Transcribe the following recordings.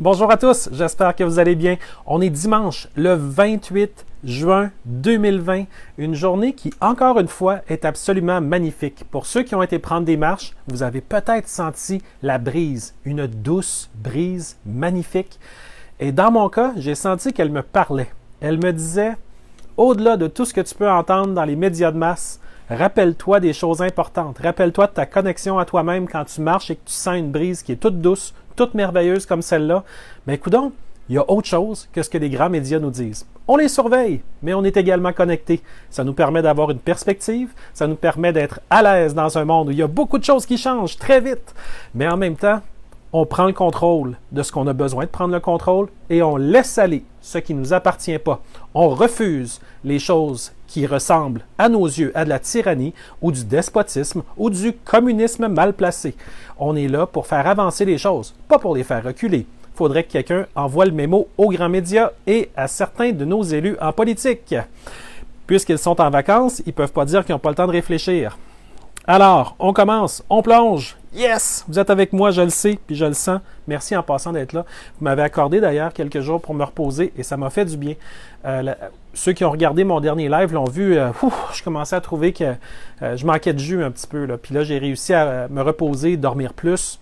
Bonjour à tous, j'espère que vous allez bien. On est dimanche, le 28 juin 2020, une journée qui, encore une fois, est absolument magnifique. Pour ceux qui ont été prendre des marches, vous avez peut-être senti la brise, une douce brise magnifique. Et dans mon cas, j'ai senti qu'elle me parlait. Elle me disait, au-delà de tout ce que tu peux entendre dans les médias de masse, rappelle-toi des choses importantes. Rappelle-toi de ta connexion à toi-même quand tu marches et que tu sens une brise qui est toute douce, toute merveilleuse comme celle-là. Mais coudonc, il y a autre chose que ce que les grands médias nous disent. On les surveille, mais on est également connectés. Ça nous permet d'avoir une perspective, ça nous permet d'être à l'aise dans un monde où il y a beaucoup de choses qui changent très vite. Mais en même temps, on prend le contrôle de ce qu'on a besoin de prendre le contrôle et on laisse aller ce qui ne nous appartient pas. On refuse les choses qui ressemblent à nos yeux à de la tyrannie ou du despotisme ou du communisme mal placé. On est là pour faire avancer les choses, pas pour les faire reculer. Il faudrait que quelqu'un envoie le mémo aux grands médias et à certains de nos élus en politique. Puisqu'ils sont en vacances, ils ne peuvent pas dire qu'ils n'ont pas le temps de réfléchir. Alors, on commence, on plonge. Yes! Vous êtes avec moi, je le sais, puis je le sens. Merci en passant d'être là. Vous m'avez accordé d'ailleurs quelques jours pour me reposer et ça m'a fait du bien. Ceux qui ont regardé mon dernier live l'ont vu, je commençais à trouver que je manquais de jus un petit peu. Là. Puis là, j'ai réussi à me reposer, dormir plus.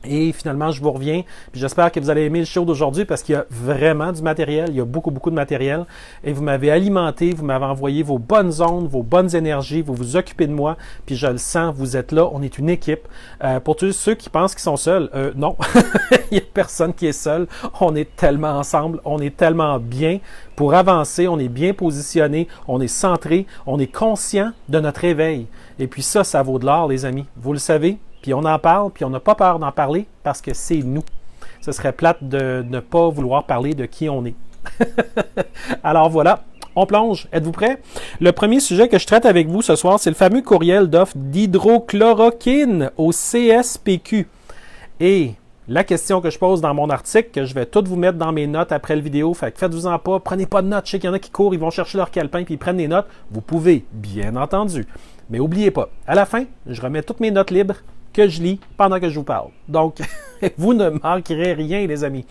Et finalement, je vous reviens. Puis j'espère que vous allez aimer le show d'aujourd'hui parce qu'il y a vraiment du matériel. Il y a beaucoup de matériel. Et vous m'avez alimenté, vous m'avez envoyé vos bonnes ondes, vos bonnes énergies. Vous vous occupez de moi. Puis je le sens, vous êtes là. On est une équipe. Pour tous ceux qui pensent qu'ils sont seuls, non. Il n'y a personne qui est seul. On est tellement ensemble. On est tellement bien pour avancer. On est bien positionné. On est centré. On est conscient de notre éveil. Et puis ça vaut de l'or, les amis. Vous le savez. Puis on en parle, puis on n'a pas peur d'en parler parce que c'est nous. Ce serait plate de ne pas vouloir parler de qui on est. Alors voilà, on plonge. Êtes-vous prêts? Le premier sujet que je traite avec vous ce soir, c'est le fameux courriel d'offre d'hydrochloroquine au CSPQ. Et la question que je pose dans mon article, que je vais tout vous mettre dans mes notes après la vidéo, fait que faites-vous-en pas, prenez pas de notes. Je sais qu'il y en a qui courent, ils vont chercher leur calepin puis ils prennent des notes. Vous pouvez, bien entendu. Mais n'oubliez pas, à la fin, je remets toutes mes notes libres que je lis pendant que je vous parle. Donc, vous ne manquerez rien, les amis.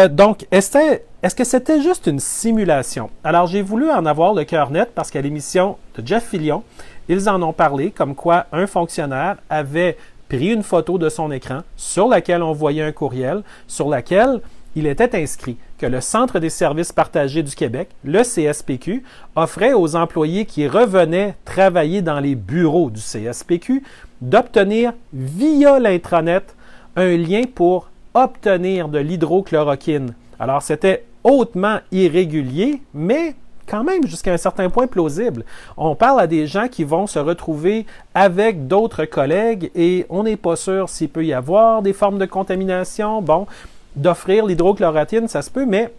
Donc, est-ce que c'était juste une simulation? Alors, j'ai voulu en avoir le cœur net parce qu'à l'émission de Jeff Fillion, ils en ont parlé comme quoi un fonctionnaire avait pris une photo de son écran sur laquelle on voyait un courriel, sur laquelle il était inscrit que le Centre des services partagés du Québec, le CSPQ, offrait aux employés qui revenaient travailler dans les bureaux du CSPQ d'obtenir via l'intranet un lien pour obtenir de l'hydrochloroquine. Alors, c'était hautement irrégulier, mais quand même jusqu'à un certain point plausible. On parle à des gens qui vont se retrouver avec d'autres collègues et on n'est pas sûr s'il peut y avoir des formes de contamination. Bon, d'offrir l'hydrochloroquine, ça se peut, mais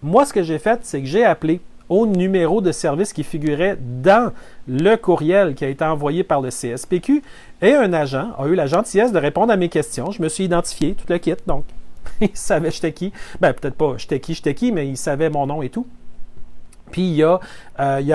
moi, ce que j'ai fait, c'est que j'ai appelé au numéro de service qui figurait dans le courriel qui a été envoyé par le CSPQ et un agent a eu la gentillesse de répondre à mes questions. Je me suis identifié, tout le kit, donc il savait j'étais qui. Ben, peut-être pas j'étais qui, mais il savait mon nom et tout. Puis il a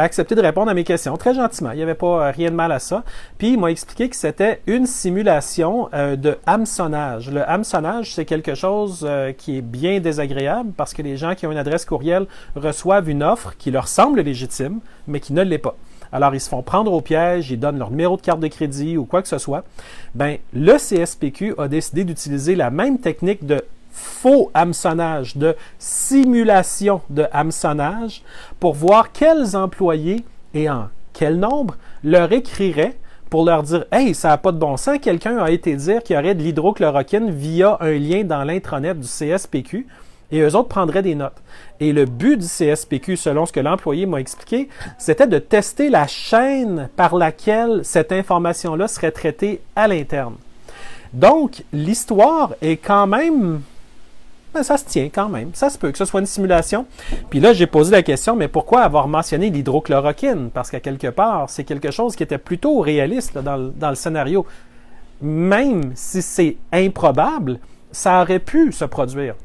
accepté de répondre à mes questions très gentiment. Il n'y avait pas rien de mal à ça. Puis il m'a expliqué que c'était une simulation de hameçonnage. Le hameçonnage, c'est quelque chose qui est bien désagréable parce que les gens qui ont une adresse courriel reçoivent une offre qui leur semble légitime, mais qui ne l'est pas. Alors, ils se font prendre au piège, ils donnent leur numéro de carte de crédit ou quoi que ce soit. Ben, le CSPQ a décidé d'utiliser la même technique de faux hameçonnage, de simulation de hameçonnage pour voir quels employés et en quel nombre leur écriraient pour leur dire « Hey, ça n'a pas de bon sens, quelqu'un a été dire qu'il y aurait de l'hydrochloroquine via un lien dans l'intranet du CSPQ » et eux autres prendraient des notes. Et le but du CSPQ, selon ce que l'employé m'a expliqué, c'était de tester la chaîne par laquelle cette information-là serait traitée à l'interne. Donc, l'histoire est quand même... Ben, ça se tient quand même. Ça se peut que ce soit une simulation. Puis là, j'ai posé la question, mais pourquoi avoir mentionné l'hydrochloroquine? Parce qu'à quelque part, c'est quelque chose qui était plutôt réaliste là, dans le scénario. Même si c'est improbable, ça aurait pu se produire.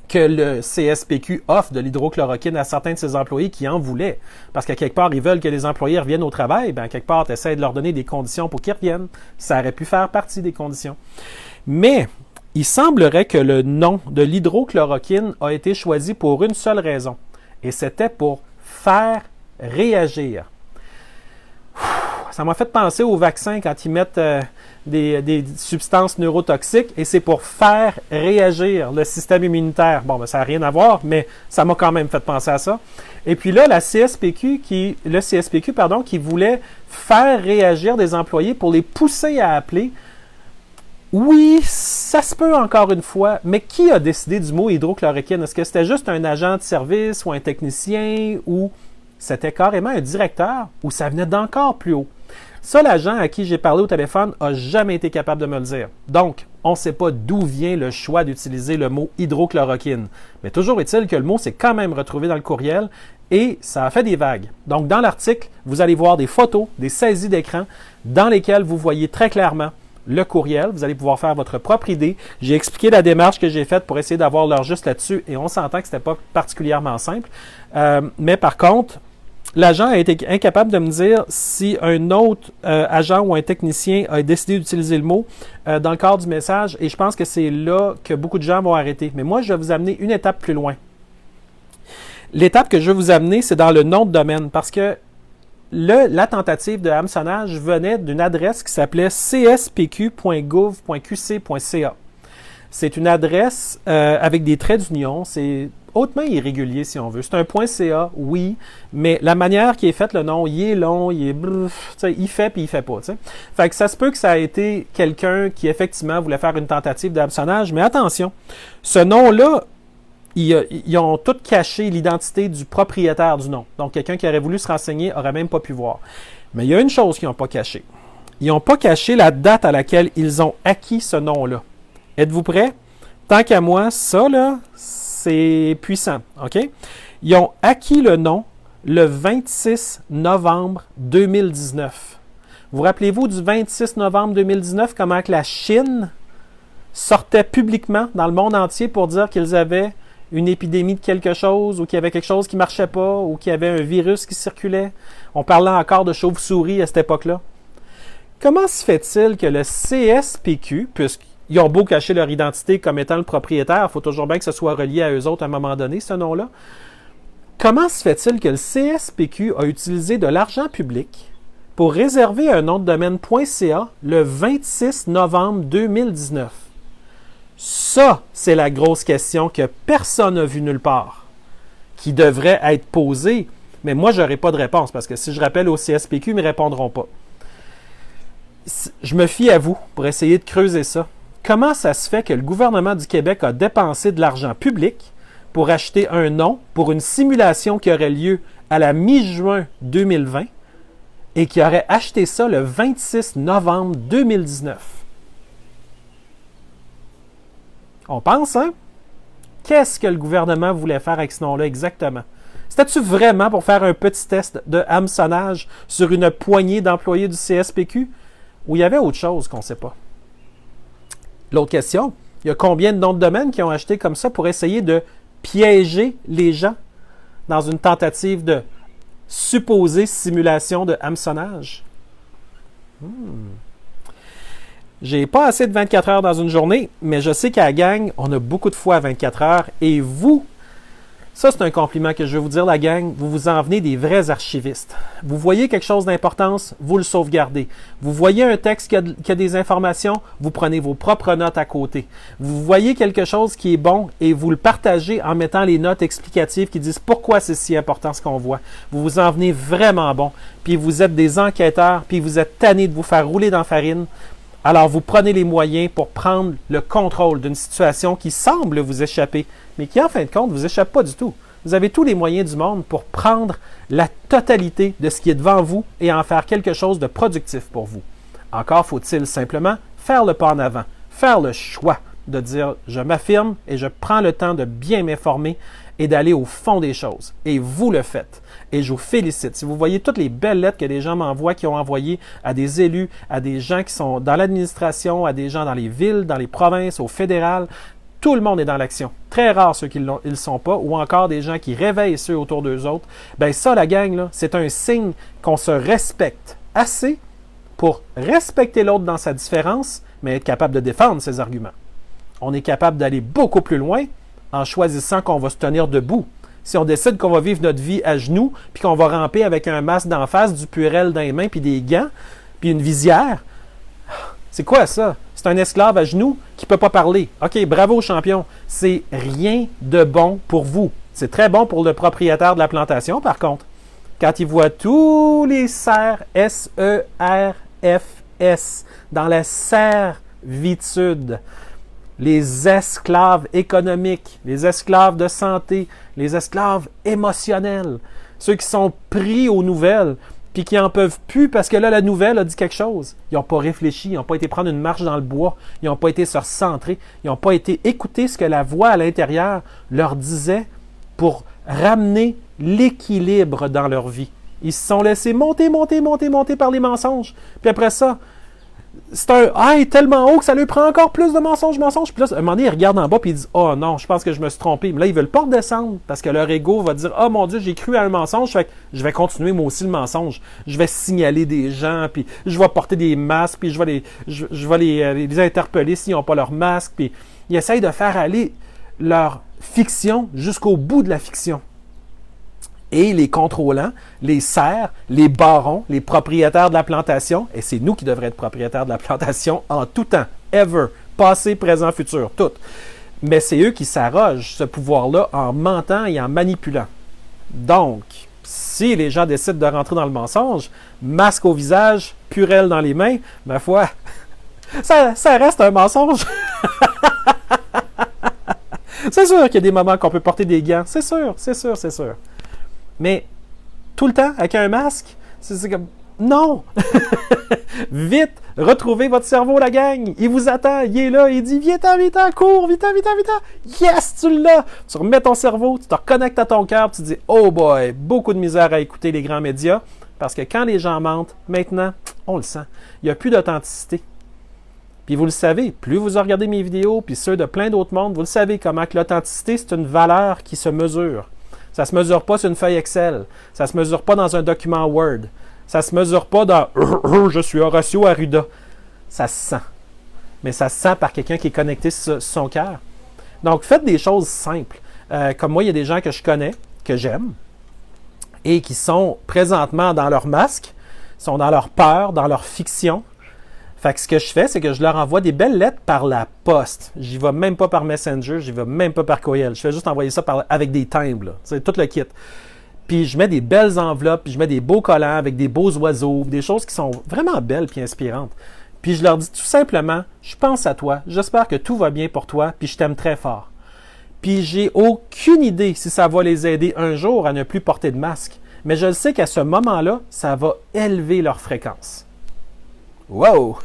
Que le CSPQ offre de l'hydrochloroquine à certains de ses employés qui en voulaient. Parce qu'à quelque part, ils veulent que les employés reviennent au travail. Ben, à quelque part, tu essaies de leur donner des conditions pour qu'ils reviennent. Ça aurait pu faire partie des conditions. Mais Il semblerait que le nom de l'hydrochloroquine a été choisi pour une seule raison, et c'était pour faire réagir. Ça m'a fait penser aux vaccins quand ils mettent des substances neurotoxiques, et c'est pour faire réagir le système immunitaire. Bon, ben, ça n'a rien à voir, mais ça m'a quand même fait penser à ça. Et puis là, le CSPQ qui voulait faire réagir des employés pour les pousser à appeler. Oui, ça se peut encore une fois, mais qui a décidé du mot hydrochloroquine? Est-ce que c'était juste un agent de service ou un technicien ou c'était carrément un directeur ou ça venait d'encore plus haut? Ça, l'agent à qui j'ai parlé au téléphone n'a jamais été capable de me le dire. Donc, on ne sait pas d'où vient le choix d'utiliser le mot hydrochloroquine. Mais toujours est-il que le mot s'est quand même retrouvé dans le courriel et ça a fait des vagues. Donc, dans l'article, vous allez voir des photos, des saisies d'écran dans lesquelles vous voyez très clairement le courriel. Vous allez pouvoir faire votre propre idée. J'ai expliqué la démarche que j'ai faite pour essayer d'avoir l'heure juste là-dessus et on s'entend que ce n'était pas particulièrement simple. Mais par contre, l'agent a été incapable de me dire si un autre agent ou un technicien a décidé d'utiliser le mot dans le cadre du message et je pense que c'est là que beaucoup de gens vont arrêter. Mais moi, je vais vous amener une étape plus loin. L'étape que je vais vous amener, c'est dans le nom de domaine parce que la tentative de hameçonnage venait d'une adresse qui s'appelait cspq.gouv.qc.ca. C'est une adresse avec des traits d'union. C'est hautement irrégulier, si on veut. C'est un .ca, oui, mais la manière qui est faite, le nom, il est long, il fait puis il fait pas. T'sais. Fait que ça se peut que ça a été quelqu'un qui, effectivement, voulait faire une tentative de hameçonnage, mais attention, ce nom-là, ils ont tout caché l'identité du propriétaire du nom. Donc, quelqu'un qui aurait voulu se renseigner n'aurait même pas pu voir. Mais il y a une chose qu'ils n'ont pas cachée. Ils n'ont pas caché la date à laquelle ils ont acquis ce nom-là. Êtes-vous prêts? Tant qu'à moi, ça, là, c'est puissant. OK? Ils ont acquis le nom le 26 novembre 2019. Vous rappelez-vous du 26 novembre 2019, comment que la Chine sortait publiquement dans le monde entier pour dire qu'ils avaient une épidémie de quelque chose, ou qu'il y avait quelque chose qui ne marchait pas, ou qu'il y avait un virus qui circulait. On parlait encore de chauve-souris à cette époque-là. Comment se fait-il que le CSPQ, puisqu'ils ont beau cacher leur identité comme étant le propriétaire, il faut toujours bien que ce soit relié à eux autres à un moment donné, ce nom-là. Comment se fait-il que le CSPQ a utilisé de l'argent public pour réserver un nom de domaine .ca le 26 novembre 2019? Ça, c'est la grosse question que personne n'a vue nulle part, qui devrait être posée, mais moi, je n'aurai pas de réponse, parce que si je rappelle au CSPQ, ils ne me répondront pas. Je me fie à vous pour essayer de creuser ça. Comment ça se fait que le gouvernement du Québec a dépensé de l'argent public pour acheter un nom pour une simulation qui aurait lieu à la mi-juin 2020 et qui aurait acheté ça le 26 novembre 2019? On pense, hein? Qu'est-ce que le gouvernement voulait faire avec ce nom-là exactement? C'était-tu vraiment pour faire un petit test de hameçonnage sur une poignée d'employés du CSPQ? Ou il y avait autre chose qu'on ne sait pas? L'autre question, il y a combien de noms de domaine qui ont acheté comme ça pour essayer de piéger les gens dans une tentative de supposée simulation de hameçonnage? J'ai pas assez de 24 heures dans une journée, mais je sais qu'à la gang, on a beaucoup de fois à 24 heures. Et vous, ça c'est un compliment que je vais vous dire, la gang, vous vous en venez des vrais archivistes. Vous voyez quelque chose d'importance, vous le sauvegardez. Vous voyez un texte qui a des informations, vous prenez vos propres notes à côté. Vous voyez quelque chose qui est bon et vous le partagez en mettant les notes explicatives qui disent pourquoi c'est si important ce qu'on voit. Vous vous en venez vraiment bon. Puis vous êtes des enquêteurs, puis vous êtes tannés de vous faire rouler dans la farine. Alors, vous prenez les moyens pour prendre le contrôle d'une situation qui semble vous échapper, mais qui, en fin de compte, ne vous échappe pas du tout. Vous avez tous les moyens du monde pour prendre la totalité de ce qui est devant vous et en faire quelque chose de productif pour vous. Encore faut-il simplement faire le pas en avant, faire le choix de dire « je m'affirme et je prends le temps de bien m'informer et d'aller au fond des choses. » Et vous le faites. Et je vous félicite. Si vous voyez toutes les belles lettres que des gens m'envoient, qui ont envoyées à des élus, à des gens qui sont dans l'administration, à des gens dans les villes, dans les provinces, au fédéral, tout le monde est dans l'action. Très rare ceux qui ne le sont pas, ou encore des gens qui réveillent ceux autour d'eux autres. Bien ça, la gang, là, c'est un signe qu'on se respecte assez pour respecter l'autre dans sa différence, mais être capable de défendre ses arguments. on est capable d'aller beaucoup plus loin en choisissant qu'on va se tenir debout. Si on décide qu'on va vivre notre vie à genoux, puis qu'on va ramper avec un masque d'en face, du Purell dans les mains, puis des gants, puis une visière, c'est quoi ça? C'est un esclave à genoux qui ne peut pas parler. OK, bravo champion. C'est rien de bon pour vous. C'est très bon pour le propriétaire de la plantation, par contre. Quand il voit tous les serfs, S-E-R-F-S, dans la servitude, les esclaves économiques, les esclaves de santé, les esclaves émotionnels, ceux qui sont pris aux nouvelles, puis qui n'en peuvent plus parce que là, la nouvelle a dit quelque chose. Ils n'ont pas réfléchi, ils n'ont pas été prendre une marche dans le bois, ils n'ont pas été se recentrer, ils n'ont pas été écouter ce que la voix à l'intérieur leur disait pour ramener l'équilibre dans leur vie. Ils se sont laissés monter par les mensonges. Puis après ça, c'est un « Hey, tellement haut que ça lui prend encore plus de mensonges. » Puis là, à un moment donné, ils regardent en bas et ils disent « Oh non, je pense que je me suis trompé. » Mais là, ils veulent pas redescendre parce que leur ego va dire « Oh mon Dieu, j'ai cru à un mensonge, fait que je vais continuer moi aussi le mensonge. Je vais signaler des gens, puis je vais porter des masques, puis je vais les interpeller s'ils n'ont pas leur masque. » Puis ils essayent de faire aller leur fiction jusqu'au bout de la fiction. Et les contrôlants, les serfs, les barons, les propriétaires de la plantation, et c'est nous qui devrions être propriétaires de la plantation en tout temps, ever, passé, présent, futur, tout. Mais c'est eux qui s'arrogent ce pouvoir-là en mentant et en manipulant. Donc, si les gens décident de rentrer dans le mensonge, masque au visage, Purell dans les mains, ma foi, ça reste un mensonge. C'est sûr qu'il y a des moments qu'on peut porter des gants, c'est sûr. Mais tout le temps, avec un masque, c'est comme... Non! Vite! Retrouvez votre cerveau, la gang! Il vous attend, il est là, il dit « Viens-t'en, cours! Viens-t'en! Yes! Tu l'as! » Tu remets ton cerveau, tu te reconnectes à ton cœur, tu te dis « Oh boy! Beaucoup de misère à écouter les grands médias. » Parce que quand les gens mentent, maintenant, on le sent. Il n'y a plus d'authenticité. Puis vous le savez, plus vous regardez mes vidéos, puis ceux de plein d'autres mondes, vous le savez comment que l'authenticité, c'est une valeur qui se mesure. Ça ne se mesure pas sur une feuille Excel. Ça ne se mesure pas dans un document Word. Ça ne se mesure pas dans « Je suis Horacio Arruda ». Ça se sent. Mais ça se sent par quelqu'un qui est connecté sur son cœur. Donc, faites des choses simples. Comme moi, il y a des gens que je connais, que j'aime, et qui sont présentement dans leur masque, sont dans leur peur, dans leur fiction. Fait que ce que je fais, c'est que je leur envoie des belles lettres par la poste. J'y vais même pas par Messenger, j'y vais même pas par courriel. Je fais juste envoyer ça avec des timbres, là. C'est tout le kit. Puis je mets des belles enveloppes, puis je mets des beaux collants avec des beaux oiseaux, des choses qui sont vraiment belles et inspirantes. Puis je leur dis tout simplement, je pense à toi, j'espère que tout va bien pour toi, puis je t'aime très fort. Puis j'ai aucune idée si ça va les aider un jour à ne plus porter de masque. Mais je le sais qu'à ce moment-là, ça va élever leur fréquence. Wow!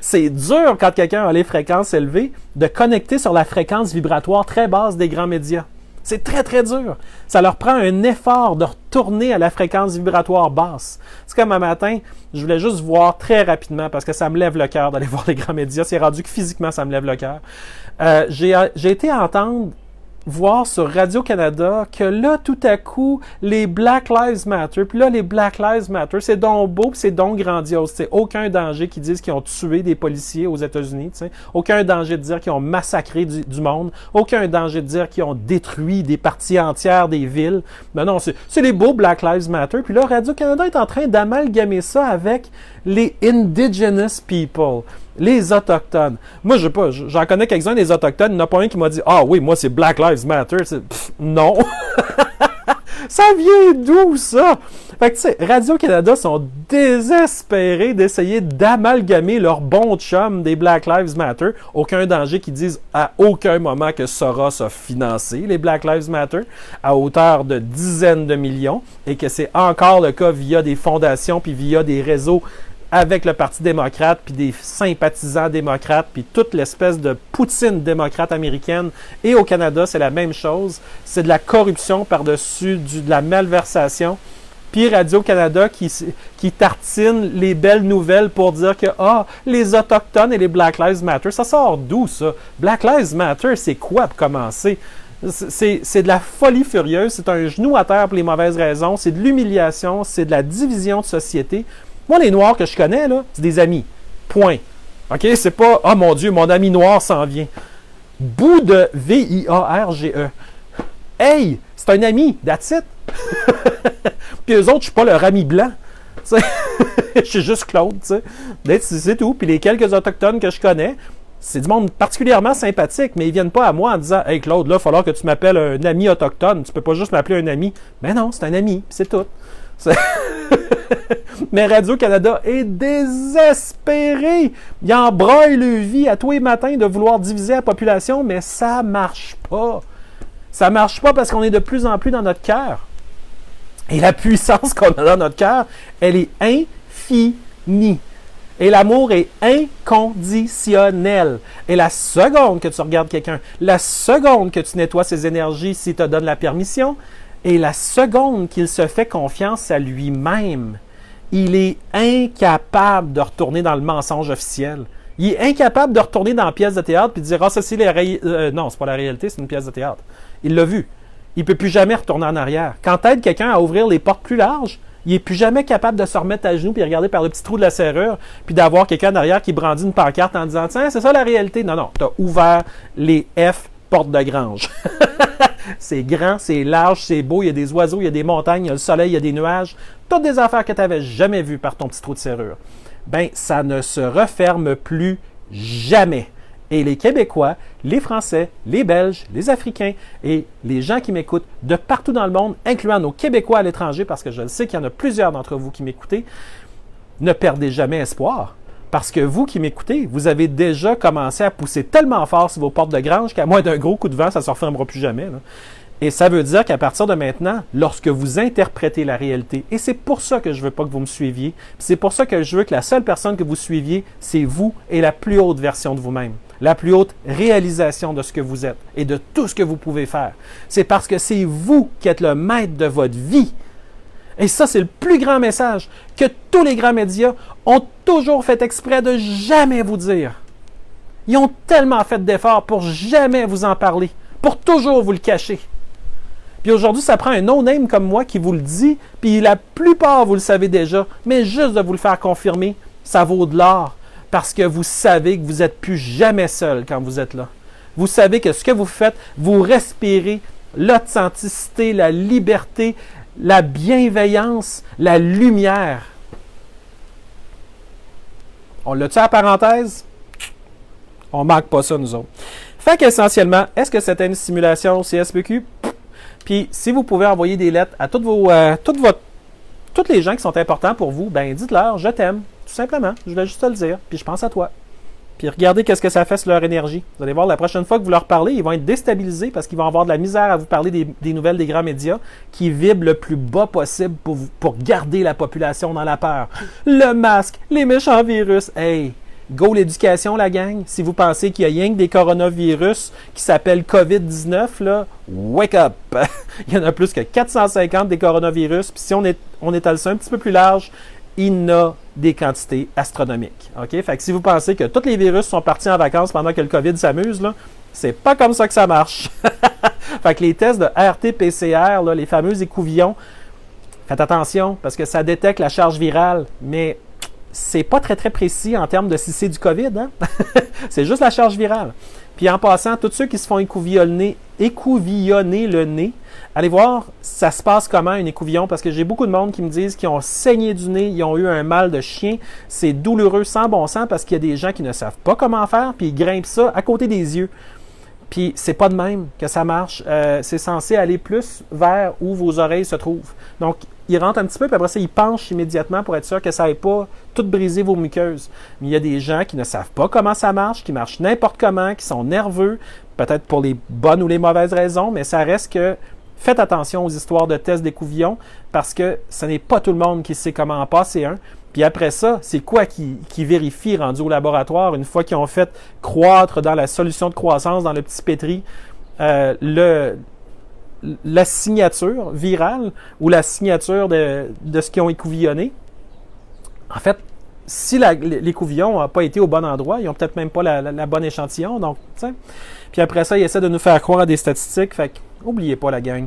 C'est dur quand quelqu'un a les fréquences élevées de connecter sur la fréquence vibratoire très basse des grands médias. C'est très, très dur. Ça leur prend un effort de retourner à la fréquence vibratoire basse. C'est comme un matin, je voulais juste voir très rapidement, parce que ça me lève le cœur d'aller voir les grands médias. C'est rendu que physiquement, ça me lève le cœur. J'ai été entendre voir sur Radio-Canada que là, tout à coup, les Black Lives Matter, puis là, les Black Lives Matter, c'est donc beau, puis c'est donc grandiose. C'est aucun danger qu'ils disent qu'ils ont tué des policiers aux États-Unis, t'sais. Aucun danger de dire qu'ils ont massacré du monde, aucun danger de dire qu'ils ont détruit des parties entières des villes. Mais non, c'est les beaux Black Lives Matter. Puis là, Radio-Canada est en train d'amalgamer ça avec les Indigenous People. Les Autochtones. Moi, j'en connais quelques-uns des Autochtones. Il n'y en a pas un qui m'a dit « Ah oui, moi, c'est Black Lives Matter. » Non! Ça vient d'où, ça? Fait que, tu sais, Radio-Canada sont désespérés d'essayer d'amalgamer leur bon chum des Black Lives Matter. Aucun danger qu'ils disent à aucun moment que Soros a financé les Black Lives Matter à hauteur de dizaines de millions et que c'est encore le cas via des fondations puis via des réseaux avec le Parti démocrate, puis des sympathisants démocrates, puis toute l'espèce de poutine démocrate américaine. Et au Canada, c'est la même chose. C'est de la corruption par-dessus de la malversation. Puis Radio-Canada qui tartine les belles nouvelles pour dire que les Autochtones et les Black Lives Matter, ça sort d'où, ça? Black Lives Matter, c'est quoi pour commencer? C'est de la folie furieuse, c'est un genou à terre pour les mauvaises raisons, c'est de l'humiliation, c'est de la division de société. Moi, les Noirs que je connais, là, c'est des amis. Point. OK? C'est pas « Oh mon Dieu, mon ami noir s'en vient ». Bout de V-I-A-R-G-E. Hey, c'est un ami, that's it. Puis eux autres, je suis pas leur ami blanc. Je suis juste Claude, tu sais. C'est tout. Puis les quelques Autochtones que je connais, c'est du monde particulièrement sympathique, mais ils viennent pas à moi en disant « Hey Claude, là, il va falloir que tu m'appelles un ami autochtone. Tu peux pas juste m'appeler un ami. » Ben non, c'est un ami, c'est tout. Mais Radio-Canada est désespéré. Il embroille le vie à tous les matins de vouloir diviser la population, mais ça marche pas. Ça marche pas parce qu'on est de plus en plus dans notre cœur. Et la puissance qu'on a dans notre cœur, elle est infinie. Et l'amour est inconditionnel. Et la seconde que tu regardes quelqu'un, la seconde que tu nettoies ses énergies s'il te donne la permission, et la seconde qu'il se fait confiance à lui-même, il est incapable de retourner dans le mensonge officiel. Il est incapable de retourner dans la pièce de théâtre et de dire « Ah, ça c'est non, c'est pas la réalité, c'est une pièce de théâtre. » Il l'a vu. Il ne peut plus jamais retourner en arrière. Quand tu aides quelqu'un à ouvrir les portes plus larges, il n'est plus jamais capable de se remettre à genoux puis regarder par le petit trou de la serrure puis d'avoir quelqu'un en arrière qui brandit une pancarte en disant « Tiens, c'est ça la réalité. » Non, non, tu as ouvert les F portes de grange. C'est grand, c'est large, c'est beau, il y a des oiseaux, il y a des montagnes, il y a le soleil, il y a des nuages. Toutes des affaires que tu n'avais jamais vues par ton petit trou de serrure. Ben, ça ne se referme plus jamais. Et les Québécois, les Français, les Belges, les Africains et les gens qui m'écoutent de partout dans le monde, incluant nos Québécois à l'étranger, parce que je le sais qu'il y en a plusieurs d'entre vous qui m'écoutez, ne perdez jamais espoir. Parce que vous qui m'écoutez, vous avez déjà commencé à pousser tellement fort sur vos portes de grange qu'à moins d'un gros coup de vent, ça ne se refermera plus jamais. Là. Et ça veut dire qu'à partir de maintenant, lorsque vous interprétez la réalité, et c'est pour ça que je ne veux pas que vous me suiviez, c'est pour ça que je veux que la seule personne que vous suiviez, c'est vous et la plus haute version de vous-même, la plus haute réalisation de ce que vous êtes et de tout ce que vous pouvez faire. C'est parce que c'est vous qui êtes le maître de votre vie. Et ça, c'est le plus grand message que tous les grands médias ont toujours fait exprès de jamais vous dire. Ils ont tellement fait d'efforts pour jamais vous en parler, pour toujours vous le cacher. Puis aujourd'hui, ça prend un no-name comme moi qui vous le dit, puis la plupart, vous le savez déjà, mais juste de vous le faire confirmer, ça vaut de l'or, parce que vous savez que vous n'êtes plus jamais seul quand vous êtes là. Vous savez que ce que vous faites, vous respirez l'authenticité, la liberté, la bienveillance, la lumière. On l'a-tu à la parenthèse? On ne manque pas ça, nous autres. Fait qu'essentiellement, est-ce que c'était une simulation CSPQ? Puis, si vous pouvez envoyer des lettres à tous les gens qui sont importants pour vous, ben dites-leur « Je t'aime », tout simplement. Je voulais juste te le dire, puis je pense à toi. Puis regardez qu'est-ce que ça fait sur leur énergie. Vous allez voir, la prochaine fois que vous leur parlez, ils vont être déstabilisés parce qu'ils vont avoir de la misère à vous parler des nouvelles des grands médias qui vibrent le plus bas possible pour garder la population dans la peur. Le masque, les méchants virus. Hey, go l'éducation, la gang. Si vous pensez qu'il y a rien que des coronavirus qui s'appellent COVID-19, là, wake up! Il y en a plus que 450 des coronavirus. Puis si on étale ça un petit peu plus large, il y a des quantités astronomiques. OK? Fait que si vous pensez que tous les virus sont partis en vacances pendant que le COVID s'amuse, là, c'est pas comme ça que ça marche. Fait que les tests de RT-PCR, là, les fameux écouvillons, faites attention parce que ça détecte la charge virale, mais c'est pas très très précis en termes de si c'est du COVID. Hein? C'est juste la charge virale. Puis en passant, tous ceux qui se font écouvillonner le nez, allez voir, ça se passe comment un écouvillon, parce que j'ai beaucoup de monde qui me disent qu'ils ont saigné du nez, ils ont eu un mal de chien. C'est douloureux sans bon sens parce qu'il y a des gens qui ne savent pas comment faire, puis ils grimpent ça à côté des yeux. Puis c'est pas de même que ça marche. C'est censé aller plus vers où vos oreilles se trouvent. Donc, il rentre un petit peu, puis après ça, il penche immédiatement pour être sûr que ça n'ait pas tout brisé vos muqueuses. Mais il y a des gens qui ne savent pas comment ça marche, qui marchent n'importe comment, qui sont nerveux, peut-être pour les bonnes ou les mauvaises raisons, mais ça reste que faites attention aux histoires de tests d'écouvillon parce que ce n'est pas tout le monde qui sait comment en passer un. Puis après ça, c'est quoi qui vérifie rendu au laboratoire une fois qu'ils ont fait croître dans la solution de croissance, dans le petit pétri, la signature virale ou la signature de ce qu'ils ont écouvillonné. En fait, si l'écouvillon n'a pas été au bon endroit, ils n'ont peut-être même pas la bonne échantillon. Donc, t'sais. Puis après ça, ils essaient de nous faire croire à des statistiques. Fait qu'oubliez pas la gang.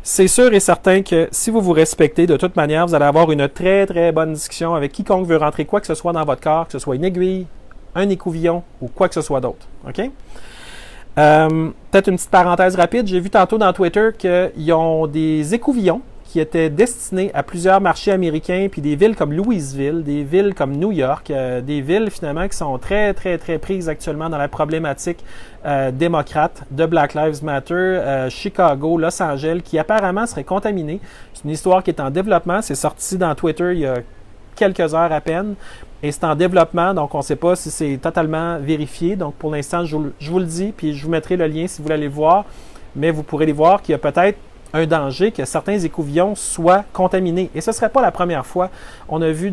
C'est sûr et certain que si vous vous respectez, de toute manière, vous allez avoir une très très bonne discussion avec quiconque veut rentrer quoi que ce soit dans votre corps, que ce soit une aiguille, un écouvillon ou quoi que ce soit d'autre. OK? Peut-être une petite parenthèse rapide. J'ai vu tantôt dans Twitter qu'ils ont des écouvillons qui étaient destinés à plusieurs marchés américains, puis des villes comme Louisville, des villes comme New York, des villes finalement qui sont très, très, très prises actuellement dans la problématique démocrate de Black Lives Matter, Chicago, Los Angeles, qui apparemment seraient contaminés. C'est une histoire qui est en développement. C'est sorti dans Twitter il y a quelques heures à peine. Et c'est en développement, donc on ne sait pas si c'est totalement vérifié. Donc pour l'instant, je vous le dis, puis je vous mettrai le lien si vous voulez aller voir. Mais vous pourrez aller voir qu'il y a peut-être un danger que certains écouvillons soient contaminés. Et ce ne serait pas la première fois. On a vu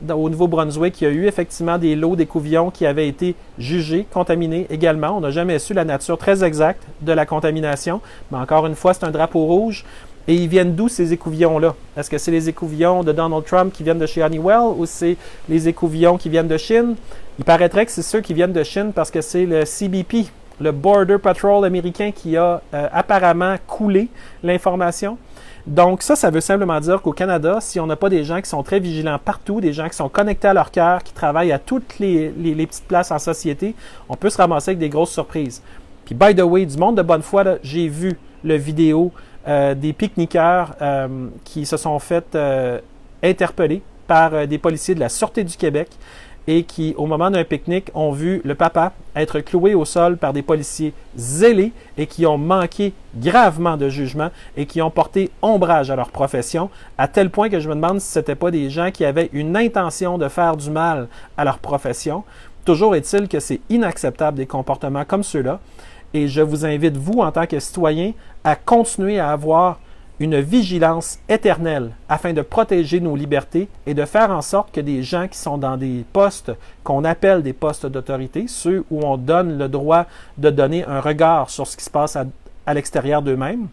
au Nouveau-Brunswick qu'il y a eu effectivement des lots d'écouvillons qui avaient été jugés, contaminés également. On n'a jamais su la nature très exacte de la contamination. Mais encore une fois, c'est un drapeau rouge. Et ils viennent d'où ces écouvillons-là? Est-ce que c'est les écouvillons de Donald Trump qui viennent de chez Honeywell ou c'est les écouvillons qui viennent de Chine? Il paraîtrait que c'est ceux qui viennent de Chine parce que c'est le CBP, le Border Patrol américain qui a apparemment coulé l'information. Donc ça veut simplement dire qu'au Canada, si on n'a pas des gens qui sont très vigilants partout, des gens qui sont connectés à leur cœur, qui travaillent à toutes les petites places en société, on peut se ramasser avec des grosses surprises. Puis by the way, du monde de bonne foi, j'ai vu le vidéo des pique-niqueurs qui se sont fait interpeller par des policiers de la Sûreté du Québec et qui, au moment d'un pique-nique, ont vu le papa être cloué au sol par des policiers zélés et qui ont manqué gravement de jugement et qui ont porté ombrage à leur profession, à tel point que je me demande si ce n'étaient pas des gens qui avaient une intention de faire du mal à leur profession. Toujours est-il que c'est inacceptable des comportements comme ceux-là. Et je vous invite, vous, en tant que citoyen, à continuer à avoir une vigilance éternelle afin de protéger nos libertés et de faire en sorte que des gens qui sont dans des postes qu'on appelle des postes d'autorité, ceux où on donne le droit de donner un regard sur ce qui se passe à l'extérieur d'eux-mêmes,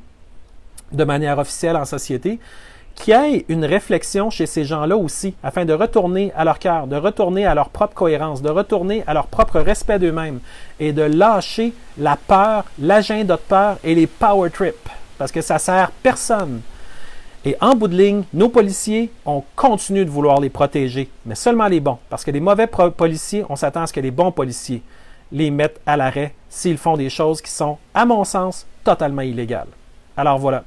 de manière officielle en société, qu'il y ait une réflexion chez ces gens-là aussi, afin de retourner à leur cœur, de retourner à leur propre cohérence, de retourner à leur propre respect d'eux-mêmes et de lâcher la peur, l'agenda de peur et les power trips, parce que ça ne sert personne. Et en bout de ligne, nos policiers, on continue de vouloir les protéger, mais seulement les bons, parce que les mauvais policiers, on s'attend à ce que les bons policiers les mettent à l'arrêt s'ils font des choses qui sont, à mon sens, totalement illégales. Alors voilà.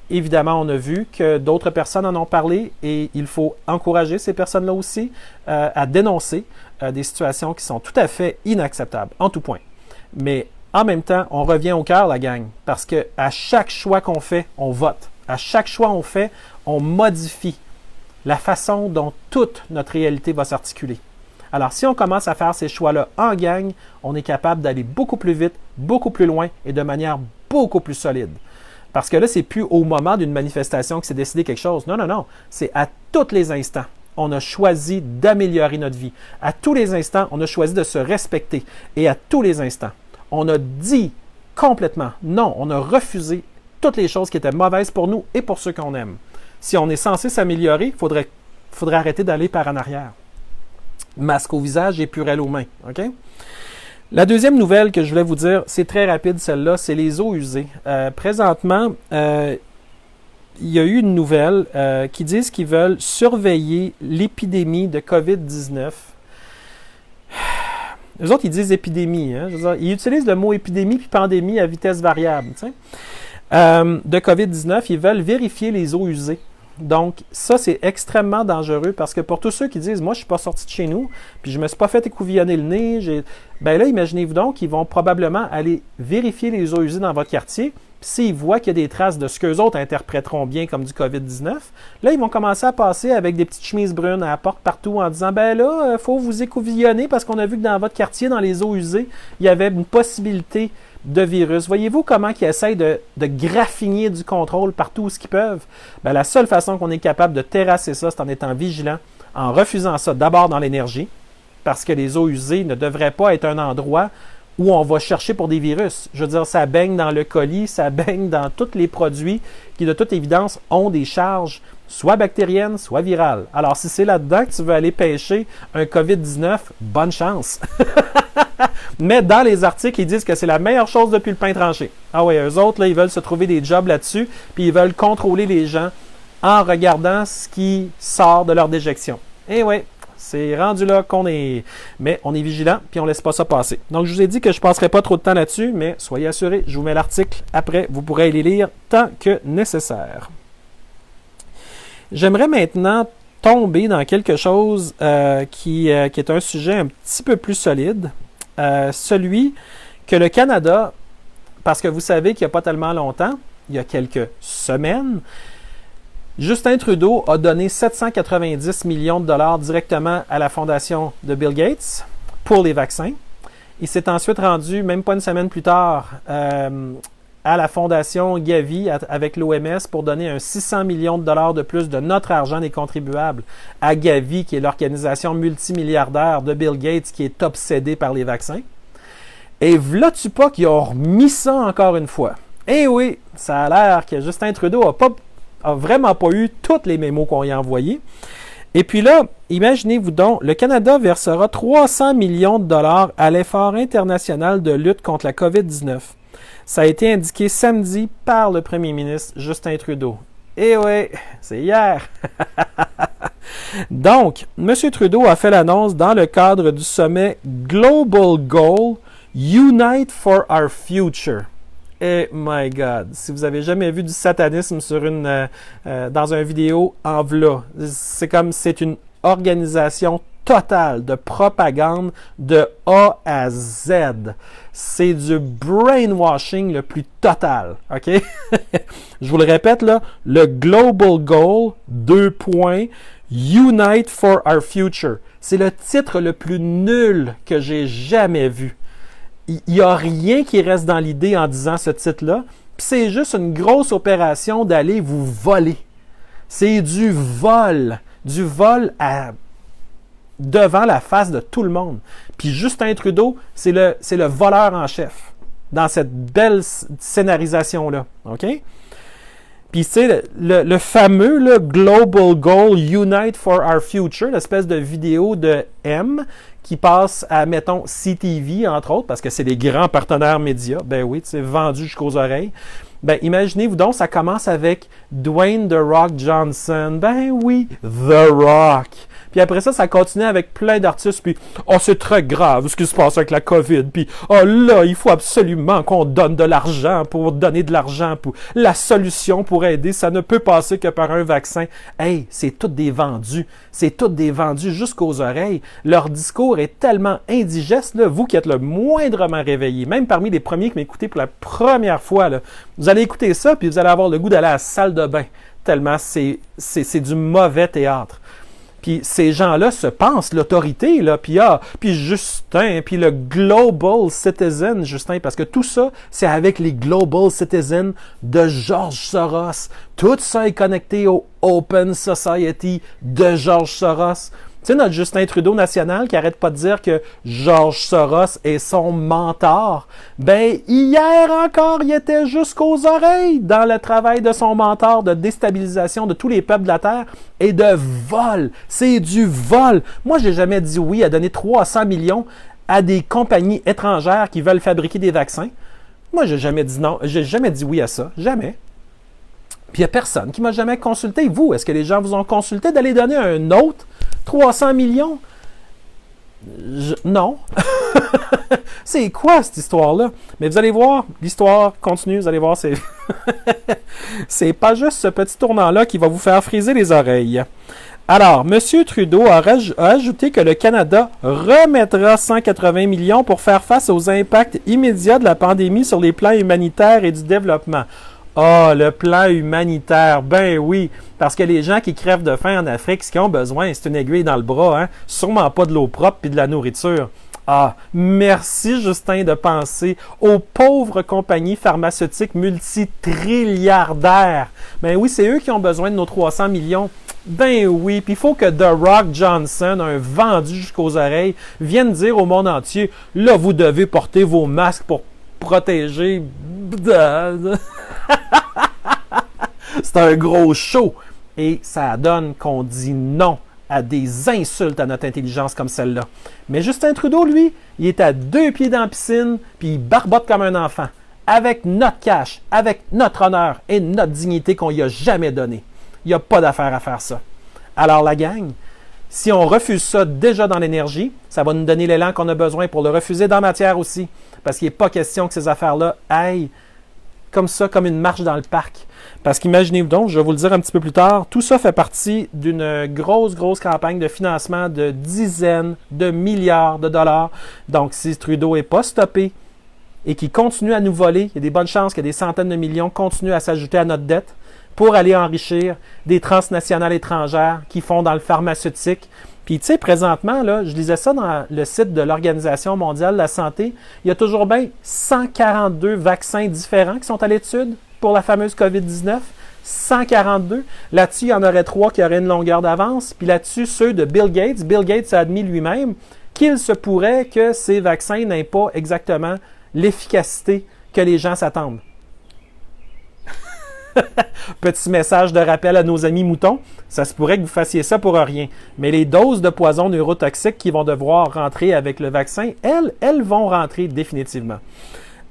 Évidemment, on a vu que d'autres personnes en ont parlé et il faut encourager ces personnes-là aussi à dénoncer des situations qui sont tout à fait inacceptables, en tout point. Mais en même temps, on revient au cœur, la gang, parce qu'à chaque choix qu'on fait, on vote. À chaque choix qu'on fait, on modifie la façon dont toute notre réalité va s'articuler. Alors, si on commence à faire ces choix-là en gang, on est capable d'aller beaucoup plus vite, beaucoup plus loin et de manière beaucoup plus solide. Parce que là, c'est plus au moment d'une manifestation que c'est décidé quelque chose. Non, non, non. C'est à tous les instants. On a choisi d'améliorer notre vie. À tous les instants, on a choisi de se respecter. Et à tous les instants, on a dit complètement non. On a refusé toutes les choses qui étaient mauvaises pour nous et pour ceux qu'on aime. Si on est censé s'améliorer, il faudrait arrêter d'aller par en arrière. Masque au visage et purelle aux mains. OK? La deuxième nouvelle que je voulais vous dire, c'est très rapide celle-là, c'est les eaux usées. Présentement, il y a eu une nouvelle qui dit qu'ils veulent surveiller l'épidémie de COVID-19. Eux autres, ils disent épidémie. Hein? Je veux dire, ils utilisent le mot épidémie puis pandémie à vitesse variable. De COVID-19, ils veulent vérifier les eaux usées. Donc, ça, c'est extrêmement dangereux parce que pour tous ceux qui disent « Moi, je ne suis pas sorti de chez nous, puis je ne me suis pas fait écouvillonner le nez. » Bien là, imaginez-vous donc qu'ils vont probablement aller vérifier les eaux usées dans votre quartier. Puis s'ils voient qu'il y a des traces de ce qu'eux autres interpréteront bien comme du COVID-19, là, ils vont commencer à passer avec des petites chemises brunes à la porte partout en disant « Ben là, il faut vous écouvillonner parce qu'on a vu que dans votre quartier, dans les eaux usées, il y avait une possibilité de virus. » Voyez-vous comment ils essayent de graffiner du contrôle partout où ils peuvent? Bien, la seule façon qu'on est capable de terrasser ça, c'est en étant vigilant, en refusant ça d'abord dans l'énergie, parce que les eaux usées ne devraient pas être un endroit où on va chercher pour des virus. Je veux dire, ça baigne dans le colis, ça baigne dans tous les produits qui, de toute évidence, ont des charges soit bactériennes, soit virales. Alors, si c'est là-dedans que tu veux aller pêcher un COVID-19, bonne chance! Mais dans les articles, ils disent que c'est la meilleure chose depuis le pain tranché. Ah oui, eux autres, là, ils veulent se trouver des jobs là-dessus, puis ils veulent contrôler les gens en regardant ce qui sort de leur déjection. Et oui, C'est rendu là qu'on est... Mais on est vigilant, puis on ne laisse pas ça passer. Donc, je vous ai dit que je ne passerai pas trop de temps là-dessus, mais soyez assurés, je vous mets l'article. Après, vous pourrez les lire tant que nécessaire. J'aimerais maintenant tomber dans quelque chose qui est un sujet un petit peu plus solide. Celui que le Canada, parce que vous savez qu'il n'y a pas tellement longtemps, il y a quelques semaines, Justin Trudeau a donné 790 millions de dollars directement à la fondation de Bill Gates pour les vaccins. Il s'est ensuite rendu, même pas une semaine plus tard, à la fondation Gavi avec l'OMS pour donner un 600 millions de dollars de plus de notre argent des contribuables à Gavi, qui est l'organisation multimilliardaire de Bill Gates qui est obsédée par les vaccins. Et v'là-tu pas qu'ils ont remis ça encore une fois? Eh oui, ça a l'air que Justin Trudeau a vraiment pas eu toutes les mémos qu'on y a envoyés. Et puis là, imaginez-vous donc, le Canada versera 300 millions de dollars à l'effort international de lutte contre la COVID-19. Ça a été indiqué samedi par le premier ministre Justin Trudeau. Eh oui, c'est hier. Donc, M. Trudeau a fait l'annonce dans le cadre du sommet Global Goal Unite for Our Future. Eh my God, si vous avez jamais vu du satanisme sur dans une vidéo, en v'là. C'est une organisation totale de propagande de A à Z. C'est du brainwashing le plus total, OK? Je vous le répète là, le Global Goal, Unite for Our Future. C'est le titre le plus nul que j'ai jamais vu. Il n'y a rien qui reste dans l'idée en disant ce titre-là. Puis c'est juste une grosse opération d'aller vous voler. C'est du vol devant la face de tout le monde. Puis Justin Trudeau, c'est le voleur en chef dans cette belle scénarisation-là. OK? Puis c'est le fameux là, Global Goal Unite for Our Future, l'espèce de vidéo de M qui passe à, mettons, CTV, entre autres, parce que c'est les grands partenaires médias. Ben oui, c'est vendu jusqu'aux oreilles. Ben, imaginez-vous donc, ça commence avec Dwayne The Rock Johnson. Ben oui, The Rock. Puis après ça, ça continue avec plein d'artistes. Puis, oh, c'est très grave ce qui se passe avec la COVID. Puis, oh là, il faut absolument qu'on donne de l'argent pour donner de l'argent. Pour la solution pour aider, ça ne peut passer que par un vaccin. Hey, c'est tout des vendus. C'est tout des vendus jusqu'aux oreilles. Leur discours est tellement indigeste, là, vous qui êtes le moindrement réveillé, même parmi les premiers qui m'écoutez pour la première fois, là, vous allez écouter ça, puis vous allez avoir le goût d'aller à la salle de bain, tellement c'est du mauvais théâtre. Puis ces gens-là se pensent l'autorité, là, puis Justin, puis le Global Citizen, Justin, parce que tout ça, c'est avec les Global Citizens de George Soros. Tout ça est connecté au Open Society de George Soros. Tu sais, notre Justin Trudeau national qui arrête pas de dire que George Soros est son mentor. Ben, hier encore, il était jusqu'aux oreilles dans le travail de son mentor de déstabilisation de tous les peuples de la Terre et de vol. C'est du vol. Moi, j'ai jamais dit oui à donner 300 millions à des compagnies étrangères qui veulent fabriquer des vaccins. Moi, j'ai jamais dit non. J'ai jamais dit oui à ça. Jamais. Puis il n'y a personne qui m'a jamais consulté. Vous, est-ce que les gens vous ont consulté d'aller donner à un autre 300 millions? Non. C'est quoi cette histoire-là? Mais vous allez voir, l'histoire continue, vous allez voir, c'est pas juste ce petit tournant-là qui va vous faire friser les oreilles. Alors, M. Trudeau a ajouté que le Canada remettra 180 millions pour faire face aux impacts immédiats de la pandémie sur les plans humanitaires et du développement. Ah, le plan humanitaire, ben oui, parce que les gens qui crèvent de faim en Afrique, ce qu'ils ont besoin, c'est une aiguille dans le bras, hein? Sûrement pas de l'eau propre et de la nourriture. Ah, merci Justin de penser aux pauvres compagnies pharmaceutiques multitrilliardaires. Ben oui, c'est eux qui ont besoin de nos 300 millions. Ben oui, puis il faut que The Rock Johnson, un vendu jusqu'aux oreilles, vienne dire au monde entier, là, vous devez porter vos masques pour protéger. C'est un gros show. Et ça donne qu'on dit non à des insultes à notre intelligence comme celle-là. Mais Justin Trudeau, lui, il est à 2 pieds dans la piscine, puis il barbote comme un enfant, avec notre cash, avec notre honneur et notre dignité qu'on lui a jamais donné. Il n'y a pas d'affaire à faire ça. Alors la gang, Si on refuse ça déjà dans l'énergie, ça va nous donner l'élan qu'on a besoin pour le refuser dans la matière aussi. Parce qu'il n'est pas question que ces affaires-là aillent comme ça, comme une marche dans le parc. Parce qu'imaginez-vous donc, je vais vous le dire un petit peu plus tard, tout ça fait partie d'une grosse campagne de financement de dizaines de milliards de dollars. Donc, si Trudeau n'est pas stoppé et qu'il continue à nous voler, il y a des bonnes chances que des centaines de millions continuent à s'ajouter à notre dette pour aller enrichir des transnationales étrangères qui font dans le pharmaceutique. Puis, tu sais, présentement, là, je lisais ça dans le site de l'Organisation mondiale de la santé, il y a toujours bien 142 vaccins différents qui sont à l'étude pour la fameuse COVID-19. 142. Là-dessus, il y en aurait 3 qui auraient une longueur d'avance. Puis là-dessus, ceux de Bill Gates. Bill Gates a admis lui-même qu'il se pourrait que ces vaccins n'aient pas exactement l'efficacité que les gens s'attendent. Petit message de rappel à nos amis moutons, ça se pourrait que vous fassiez ça pour rien. Mais les doses de poison neurotoxiques qui vont devoir rentrer avec le vaccin, elles vont rentrer définitivement.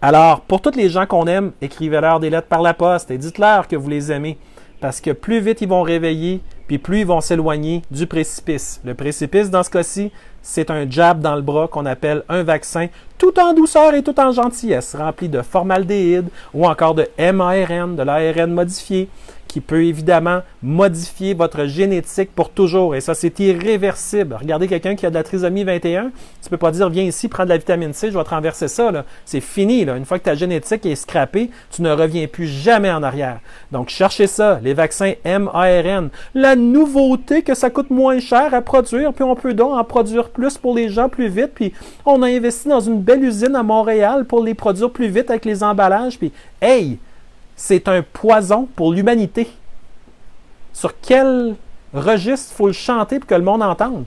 Alors, pour tous les gens qu'on aime, écrivez-leur des lettres par la poste et dites-leur que vous les aimez. Parce que plus vite ils vont réveiller, puis plus ils vont s'éloigner du précipice. Le précipice, dans ce cas-ci, c'est un jab dans le bras qu'on appelle un vaccin, tout en douceur et tout en gentillesse, rempli de formaldéhyde ou encore de MARN, de l'ARN modifié, qui peut évidemment modifier votre génétique pour toujours. Et ça, c'est irréversible. Regardez quelqu'un qui a de la trisomie 21, tu ne peux pas dire, viens ici, prends de la vitamine C, je vais te renverser ça. Là. C'est fini. Là. Une fois que ta génétique est scrappée, tu ne reviens plus jamais en arrière. Donc, cherchez ça, les vaccins MARN. La nouveauté que ça coûte moins cher à produire, puis on peut donc en produire plus pour les gens plus vite, puis on a investi dans une belle usine à Montréal pour les produire plus vite avec les emballages, puis hey! C'est un poison pour l'humanité. Sur quel registre il faut le chanter pour que le monde entende?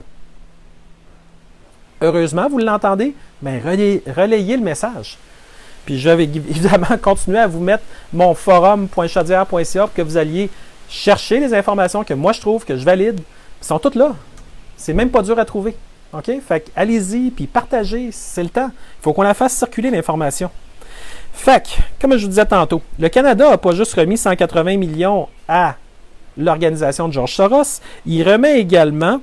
Heureusement, vous l'entendez, mais relayez le message. Puis je vais évidemment continuer à vous mettre mon forum.chaudière.ca pour que vous alliez chercher les informations que moi je trouve, que je valide. Ils sont toutes là. C'est même pas dur à trouver. OK? Fait que allez-y, puis partagez, c'est le temps. Il faut qu'on la fasse circuler, l'information. Fait que, comme je vous disais tantôt, le Canada n'a pas juste remis 180 millions à l'organisation de George Soros, il remet également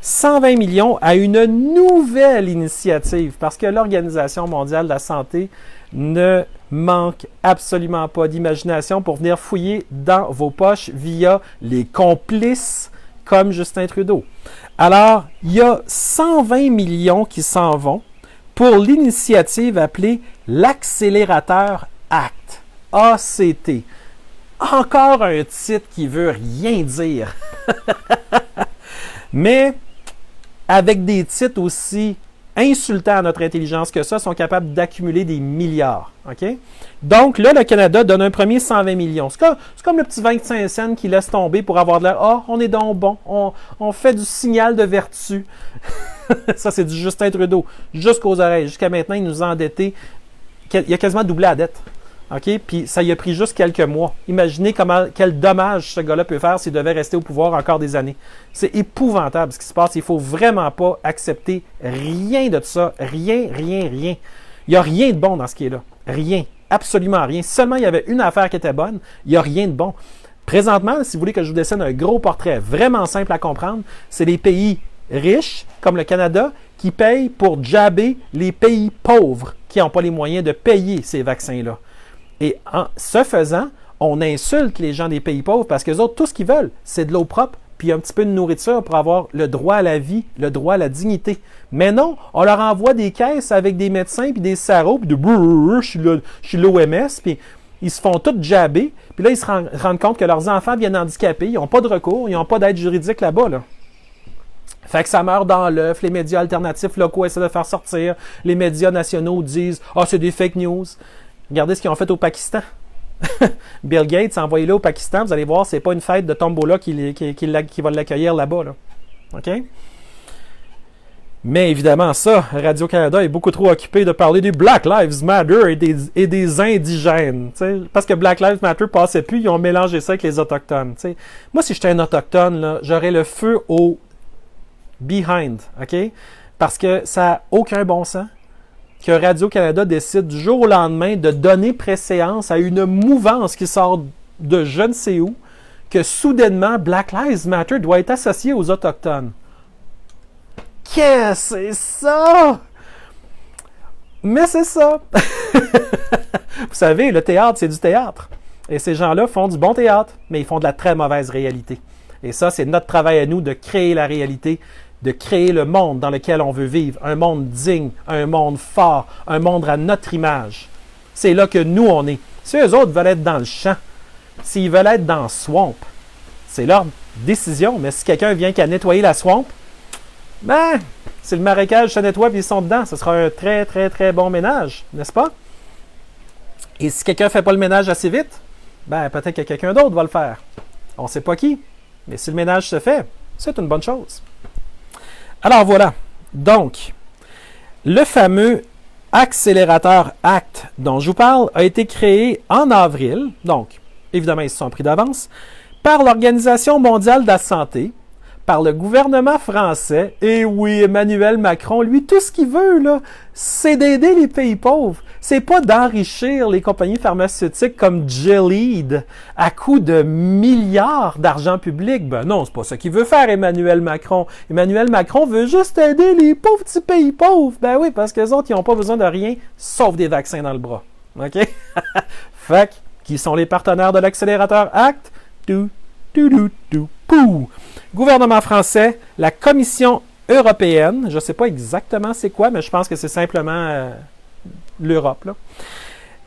120 millions à une nouvelle initiative parce que l'Organisation mondiale de la santé ne manque absolument pas d'imagination pour venir fouiller dans vos poches via les complices comme Justin Trudeau. Alors, il y a 120 millions qui s'en vont pour l'initiative appelée l'Accélérateur Act, ACT. Encore un titre qui veut rien dire. Mais avec des titres aussi insultants à notre intelligence que ça, sont capables d'accumuler des milliards. Okay? Donc là, le Canada donne un premier 120 millions. C'est comme le petit 25 cents qui laisse tomber pour avoir de l'air « Ah, on est donc bon, on fait du signal de vertu. » Ça, c'est du Justin Trudeau. Jusqu'aux oreilles. Jusqu'à maintenant, il nous a endettés. Il a quasiment doublé la dette. OK? Puis ça y a pris juste quelques mois. Imaginez quel dommage ce gars-là peut faire s'il devait rester au pouvoir encore des années. C'est épouvantable ce qui se passe. Il ne faut vraiment pas accepter rien de ça. Rien. Il n'y a rien de bon dans ce qui est là. Rien. Absolument rien. Si seulement il y avait une affaire qui était bonne, il n'y a rien de bon. Présentement, si vous voulez que je vous dessine un gros portrait vraiment simple à comprendre, c'est les pays riches, comme le Canada, qui payent pour jabber les pays pauvres qui n'ont pas les moyens de payer ces vaccins-là. Et en ce faisant, on insulte les gens des pays pauvres parce qu'eux autres, tout ce qu'ils veulent, c'est de l'eau propre puis un petit peu de nourriture pour avoir le droit à la vie, le droit à la dignité. Mais non, on leur envoie des caisses avec des médecins puis des sarraux puis de « je suis l'OMS » puis ils se font tous jabber. Puis là, ils se rendent compte que leurs enfants viennent handicapés, ils n'ont pas de recours, ils n'ont pas d'aide juridique là-bas, là. Fait que ça meurt dans l'œuf, les médias alternatifs locaux essaient de faire sortir, les médias nationaux disent « Ah, c'est des fake news ». Regardez ce qu'ils ont fait au Pakistan. Bill Gates, envoyez-le au Pakistan, vous allez voir, c'est pas une fête de tombola qui va l'accueillir là-bas. Là. OK? Mais évidemment, ça, Radio-Canada est beaucoup trop occupé de parler des Black Lives Matter et des indigènes. T'sais. Parce que Black Lives Matter passait plus, ils ont mélangé ça avec les Autochtones. T'sais. Moi, si j'étais un Autochtone, là, j'aurais le feu au behind. OK? Parce que ça n'a aucun bon sens que Radio-Canada décide du jour au lendemain de donner préséance à une mouvance qui sort de je ne sais où, que soudainement Black Lives Matter doit être associé aux Autochtones. qu'est-ce que c'est ça? Mais c'est ça. Vous savez, le théâtre, c'est du théâtre. Et ces gens-là font du bon théâtre, mais ils font de la très mauvaise réalité. Et ça, c'est notre travail à nous de créer la réalité, de créer le monde dans lequel on veut vivre. Un monde digne, un monde fort, un monde à notre image. C'est là que nous, on est. Si eux autres veulent être dans le champ, s'ils veulent être dans le swamp, c'est leur décision. Mais si quelqu'un vient qu'à nettoyer la swamp, ben, si le marécage se nettoie et ils sont dedans, ce sera un très, très, très bon ménage, n'est-ce pas? Et si quelqu'un ne fait pas le ménage assez vite, ben, peut-être que quelqu'un d'autre va le faire. On ne sait pas qui. Mais si le ménage se fait, c'est une bonne chose. Alors voilà. Donc, le fameux accélérateur ACT dont je vous parle a été créé en avril. Donc, évidemment, ils se sont pris d'avance. Par l'Organisation mondiale de la santé, par le gouvernement français, et oui, Emmanuel Macron, lui, tout ce qu'il veut, là, c'est d'aider les pays pauvres. C'est pas d'enrichir les compagnies pharmaceutiques comme Gilead à coût de milliards d'argent public. Ben non, c'est pas ça qu'il veut faire, Emmanuel Macron. Emmanuel Macron veut juste aider les pauvres petits pays pauvres. Ben oui, parce que les autres, ils n'ont pas besoin de rien, sauf des vaccins dans le bras. OK? Fait que, qui sont les partenaires de l'accélérateur ACT? Pou! Gouvernement français, la Commission européenne, je ne sais pas exactement c'est quoi, mais je pense que c'est simplement l'Europe, là.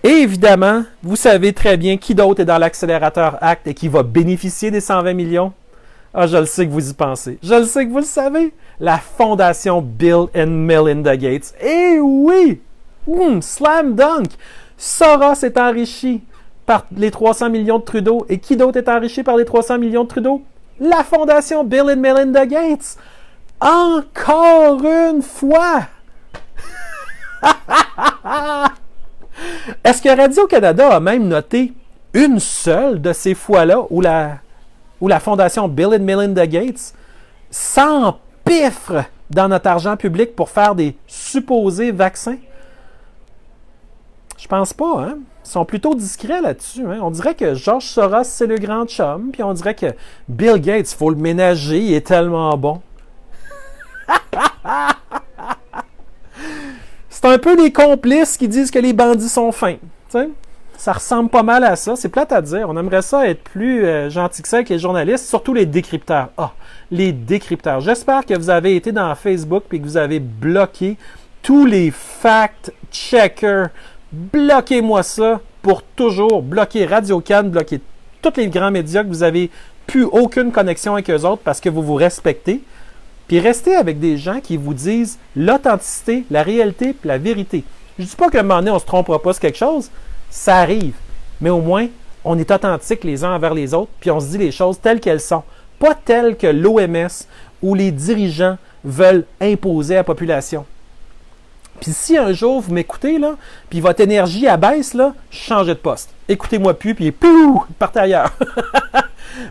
Et évidemment, vous savez très bien qui d'autre est dans l'accélérateur ACT et qui va bénéficier des 120 millions. Ah, je le sais que vous y pensez. Je le sais que vous le savez. La Fondation Bill and Melinda Gates. Eh oui! Slam dunk! Soros est enrichi par les 300 millions de Trudeau. Et qui d'autre est enrichi par les 300 millions de Trudeau? La Fondation Bill and Melinda Gates. Encore une fois! Est-ce que Radio-Canada a même noté une seule de ces fois-là où la Fondation Bill and Melinda Gates s'empiffre dans notre argent public pour faire des supposés vaccins? Je pense pas, hein? Ils sont plutôt discrets là-dessus. Hein? On dirait que George Soros, c'est le grand chum, puis on dirait que Bill Gates, il faut le ménager, il est tellement bon. C'est un peu les complices qui disent que les bandits sont fins. T'sais? Ça ressemble pas mal à ça. C'est plate à dire. On aimerait ça être plus gentil que ça avec les journalistes, surtout les décrypteurs. Ah, les décrypteurs. J'espère que vous avez été dans Facebook et que vous avez bloqué tous les fact-checkers. Bloquez-moi ça pour toujours. Bloquez Radio-Can, bloquez tous les grands médias que vous avez plus aucune connexion avec eux autres parce que vous vous respectez. Puis restez avec des gens qui vous disent l'authenticité, la réalité et la vérité. Je ne dis pas qu'à un moment donné, on ne se trompera pas sur quelque chose. Ça arrive. Mais au moins, on est authentique les uns envers les autres puis on se dit les choses telles qu'elles sont. Pas telles que l'OMS ou les dirigeants veulent imposer à la population. Puis si un jour vous m'écoutez, là, puis votre énergie abaisse, là, changez de poste. Écoutez-moi plus, puis partez ailleurs.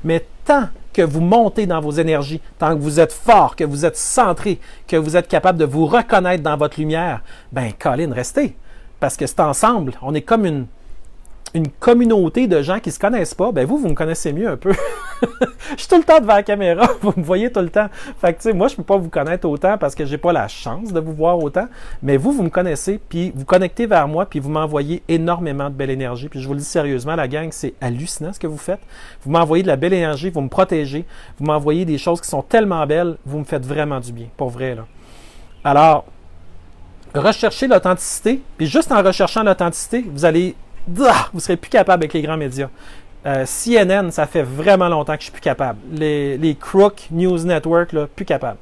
Mais tant que vous montez dans vos énergies, tant que vous êtes fort, que vous êtes centré, que vous êtes capable de vous reconnaître dans votre lumière, ben, Colin, restez. Parce que c'est ensemble. On est comme une communauté de gens qui ne se connaissent pas. Ben vous me connaissez mieux un peu. Je suis tout le temps devant la caméra. Vous me voyez tout le temps. Fait que, tu sais, moi, je ne peux pas vous connaître autant parce que je n'ai pas la chance de vous voir autant. Mais vous me connaissez, puis vous connectez vers moi, puis vous m'envoyez énormément de belle énergie. Puis je vous le dis sérieusement, la gang, c'est hallucinant ce que vous faites. Vous m'envoyez de la belle énergie, vous me protégez, vous m'envoyez des choses qui sont tellement belles. Vous me faites vraiment du bien, pour vrai, là. Alors, recherchez l'authenticité, puis juste en recherchant l'authenticité, vous ne serez plus capable avec les grands médias. CNN, ça fait vraiment longtemps que je suis plus capable. Les Crook News Network, là, plus capable.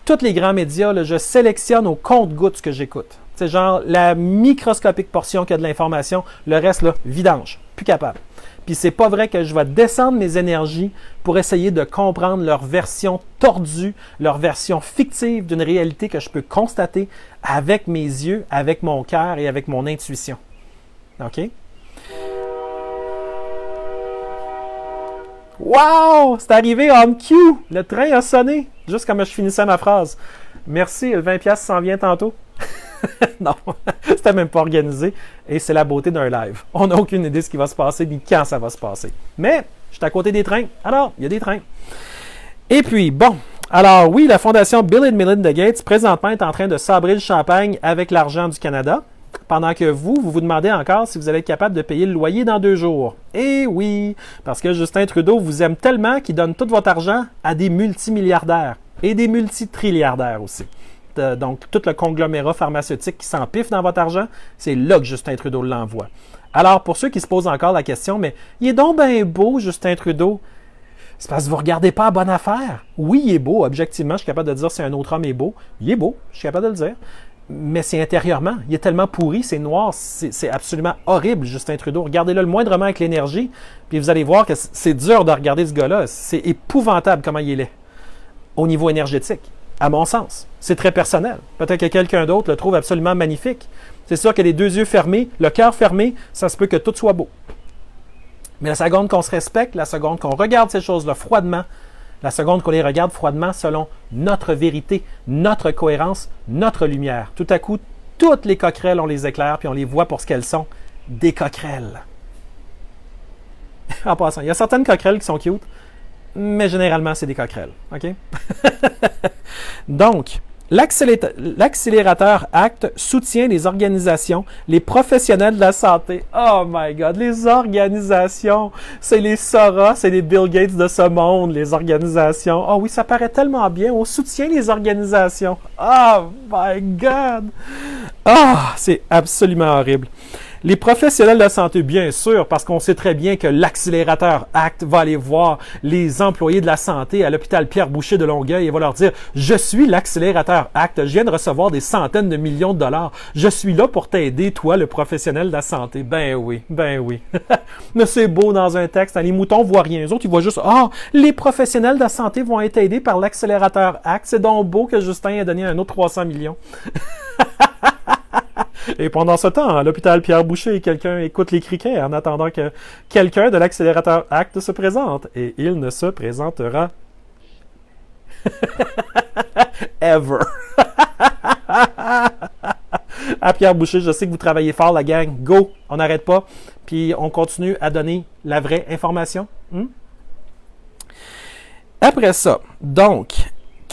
Tous les grands médias, là, je sélectionne au compte-gouttes ce que j'écoute. C'est genre la microscopique portion qu'il y a de l'information, le reste, là, vidange, plus capable. Puis c'est pas vrai que je vais descendre mes énergies pour essayer de comprendre leur version tordue, leur version fictive d'une réalité que je peux constater avec mes yeux, avec mon cœur et avec mon intuition. OK? Wow! C'est arrivé on cue! Le train a sonné, juste comme je finissais ma phrase. Merci, le 20$ s'en vient tantôt. Non, c'était même pas organisé. Et c'est la beauté d'un live. On n'a aucune idée de ce qui va se passer ni quand ça va se passer. Mais, je suis à côté des trains. Alors, il y a des trains. Et puis, bon, Alors oui, la fondation Bill et Melinda Gates, présentement, est en train de sabrer le champagne avec l'argent du Canada, pendant que vous vous demandez encore si vous allez être capable de payer le loyer dans 2 jours. Eh oui, parce que Justin Trudeau vous aime tellement qu'il donne tout votre argent à des multimilliardaires et des multitrilliardaires aussi. Donc, tout le conglomérat pharmaceutique qui s'empiffe dans votre argent, c'est là que Justin Trudeau l'envoie. Alors, pour ceux qui se posent encore la question, mais il est donc bien beau, Justin Trudeau. C'est parce que vous ne regardez pas à bonne affaire. Oui, il est beau, objectivement, je suis capable de dire si un autre homme est beau. Il est beau, je suis capable de le dire. Mais c'est intérieurement. Il est tellement pourri, c'est noir, c'est absolument horrible, Justin Trudeau. Regardez-le le moindrement avec l'énergie, puis vous allez voir que c'est dur de regarder ce gars-là. C'est épouvantable comment il est laid, au niveau énergétique, à mon sens. C'est très personnel. Peut-être que quelqu'un d'autre le trouve absolument magnifique. C'est sûr que les 2 yeux fermés, le cœur fermé, ça se peut que tout soit beau. Mais la seconde qu'on se respecte, la seconde qu'on regarde ces choses-là froidement, la seconde qu'on les regarde froidement selon notre vérité, notre cohérence, notre lumière. Tout à coup, toutes les coquerelles, on les éclaire puis on les voit pour ce qu'elles sont, des coquerelles. En passant, il y a certaines coquerelles qui sont cute, mais généralement, c'est des coquerelles. OK? Donc, l'accélérateur ACT soutient les organisations, les professionnels de la santé. Oh my God, les organisations! C'est les Soros, c'est les Bill Gates de ce monde, les organisations. Oh oui, ça paraît tellement bien, on soutient les organisations. Oh my God! Ah, c'est absolument horrible. Les professionnels de la santé, bien sûr, parce qu'on sait très bien que l'accélérateur ACT va aller voir les employés de la santé à l'hôpital Pierre-Boucher de Longueuil et va leur dire « Je suis l'accélérateur ACT, je viens de recevoir des centaines de millions de dollars. Je suis là pour t'aider, toi, le professionnel de la santé. » Ben oui, ben oui. Mais c'est beau dans un texte, hein, les moutons voient rien. Les autres, ils voient juste « Ah, les professionnels de la santé vont être aidés par l'accélérateur ACT. C'est donc beau que Justin ait donné un autre 300 millions. » Et pendant ce temps, à l'hôpital Pierre-Boucher, quelqu'un écoute les criquets en attendant que quelqu'un de l'accélérateur ACT se présente. Et il ne se présentera ever. À Pierre-Boucher, je sais que vous travaillez fort, la gang. Go! On n'arrête pas. Puis on continue à donner la vraie information. Après ça, donc...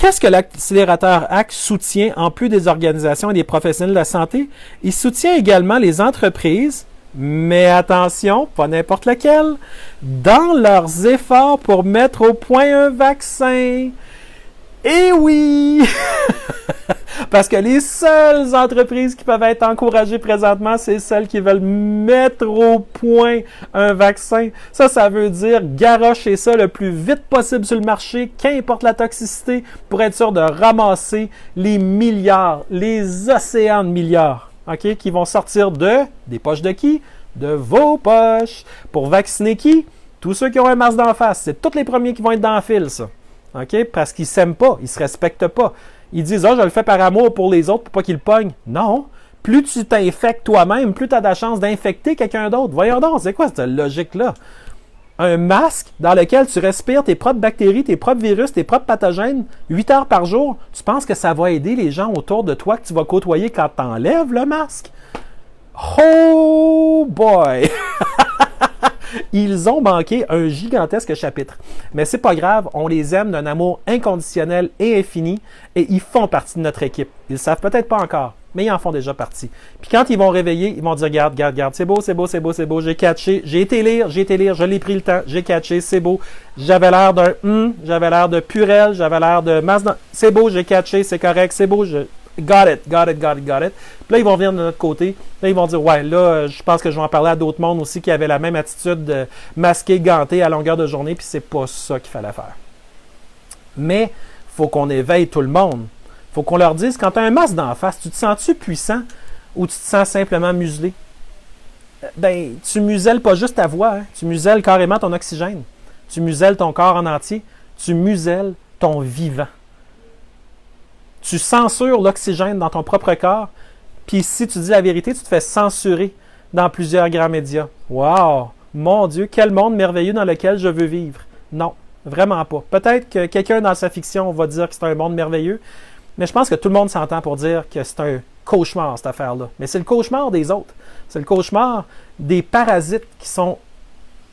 Qu'est-ce que l'accélérateur ACT soutient en plus des organisations et des professionnels de la santé? Il soutient également les entreprises, mais attention, pas n'importe lequel, dans leurs efforts pour mettre au point un vaccin. Eh oui! Parce que les seules entreprises qui peuvent être encouragées présentement, c'est celles qui veulent mettre au point un vaccin. Ça veut dire garrocher ça le plus vite possible sur le marché, qu'importe la toxicité, pour être sûr de ramasser les milliards, les océans de milliards, OK, qui vont sortir des poches de qui? De vos poches. Pour vacciner qui? Tous ceux qui ont un masque d'en face. C'est tous les premiers qui vont être dans le fil, ça. OK? Parce qu'ils ne s'aiment pas, ils ne se respectent pas. Ils disent « Ah, je le fais par amour pour les autres, pour pas qu'ils le pognent. » Non! Plus tu t'infectes toi-même, plus tu as de la chance d'infecter quelqu'un d'autre. Voyons donc, c'est quoi cette logique-là? Un masque dans lequel tu respires tes propres bactéries, tes propres virus, tes propres pathogènes, 8 heures par jour, tu penses que ça va aider les gens autour de toi que tu vas côtoyer quand tu enlèves le masque? Oh boy! Ils ont manqué un gigantesque chapitre. Mais c'est pas grave, on les aime d'un amour inconditionnel et infini et ils font partie de notre équipe. Ils le savent peut-être pas encore, mais ils en font déjà partie. Puis quand ils vont réveiller, ils vont dire regarde, c'est beau, j'ai catché, j'ai été lire, je l'ai pris le temps, j'ai catché, c'est beau. J'avais l'air d'un j'avais l'air de Purel, j'avais l'air de Mazda. C'est beau, j'ai catché, c'est correct, c'est beau, got it. Puis là, ils vont venir de notre côté. Là, ils vont dire, ouais, là, je pense que je vais en parler à d'autres mondes aussi qui avaient la même attitude de masquer, ganter à longueur de journée, puis c'est pas ça qu'il fallait faire. Mais, il faut qu'on éveille tout le monde. Il faut qu'on leur dise, quand tu as un masque d'en face, tu te sens-tu puissant ou tu te sens simplement muselé? Ben, tu muselles pas juste ta voix, hein? Tu muselles carrément ton oxygène. Tu muselles ton corps en entier. Tu muselles ton vivant. Tu censures l'oxygène dans ton propre corps, puis si tu dis la vérité, tu te fais censurer dans plusieurs grands médias. Wow! Mon Dieu, quel monde merveilleux dans lequel je veux vivre. Non, vraiment pas. Peut-être que quelqu'un dans sa fiction va dire que c'est un monde merveilleux, mais je pense que tout le monde s'entend pour dire que c'est un cauchemar, cette affaire-là. Mais c'est le cauchemar des autres. C'est le cauchemar des parasites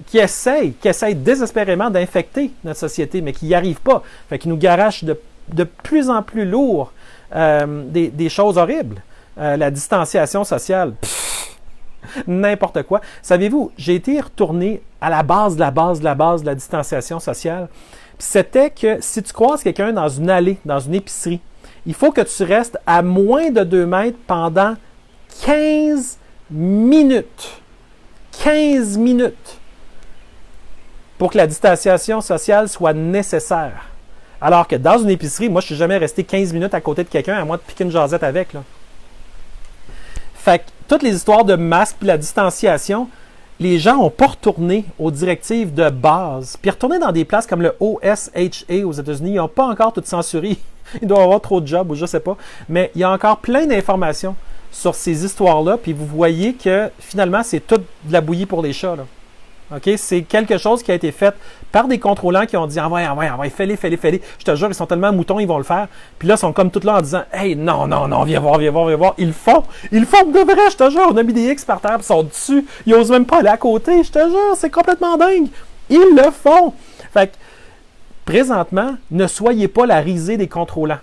qui essayent désespérément d'infecter notre société, mais qui n'y arrivent pas. Fait qu'ils nous garachent de de plus en plus lourd des choses horribles. La distanciation sociale, n'importe quoi. Savez-vous, j'ai été retourné à la base de la distanciation sociale. Puis c'était que si tu croises quelqu'un dans une allée, dans une épicerie, il faut que tu restes à moins de 2 mètres pendant 15 minutes. 15 minutes pour que la distanciation sociale soit nécessaire. Alors que dans une épicerie, moi, je ne suis jamais resté 15 minutes à côté de quelqu'un, à moins de piquer une jasette avec. Là. Fait que toutes les histoires de masques et la distanciation, les gens n'ont pas retourné aux directives de base. Puis retourner dans des places comme le OSHA aux États-Unis, ils n'ont pas encore tout censuré. Ils doivent avoir trop de jobs ou je ne sais pas. Mais il y a encore plein d'informations sur ces histoires-là. Puis vous voyez que finalement, c'est tout de la bouillie pour les chats. Là. Okay? C'est quelque chose qui a été fait par des contrôlants qui ont dit « Envoie, fais-les. Je te jure, ils sont tellement moutons, ils vont le faire. » Puis là, ils sont comme tout là en disant « Hey, non, viens voir. » Ils le font de vrai, je te jure. On a mis des X par terre, ils sont dessus. Ils n'osent même pas aller à côté, je te jure. C'est complètement dingue. Ils le font. Fait que, présentement, ne soyez pas la risée des contrôlants.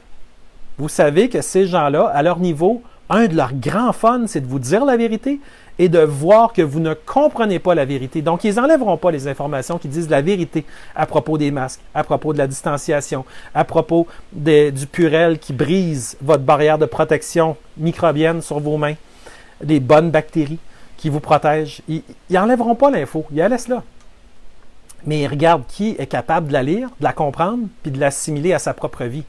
Vous savez que ces gens-là, à leur niveau, un de leurs grands fun, c'est de vous dire la vérité et de voir que vous ne comprenez pas la vérité. Donc, ils n'enlèveront pas les informations qui disent la vérité à propos des masques, à propos de la distanciation, à propos du Purell qui brise votre barrière de protection microbienne sur vos mains, des bonnes bactéries qui vous protègent. Ils n'enlèveront pas l'info, ils la laissent là. Mais ils regardent qui est capable de la lire, de la comprendre, puis de l'assimiler à sa propre vie.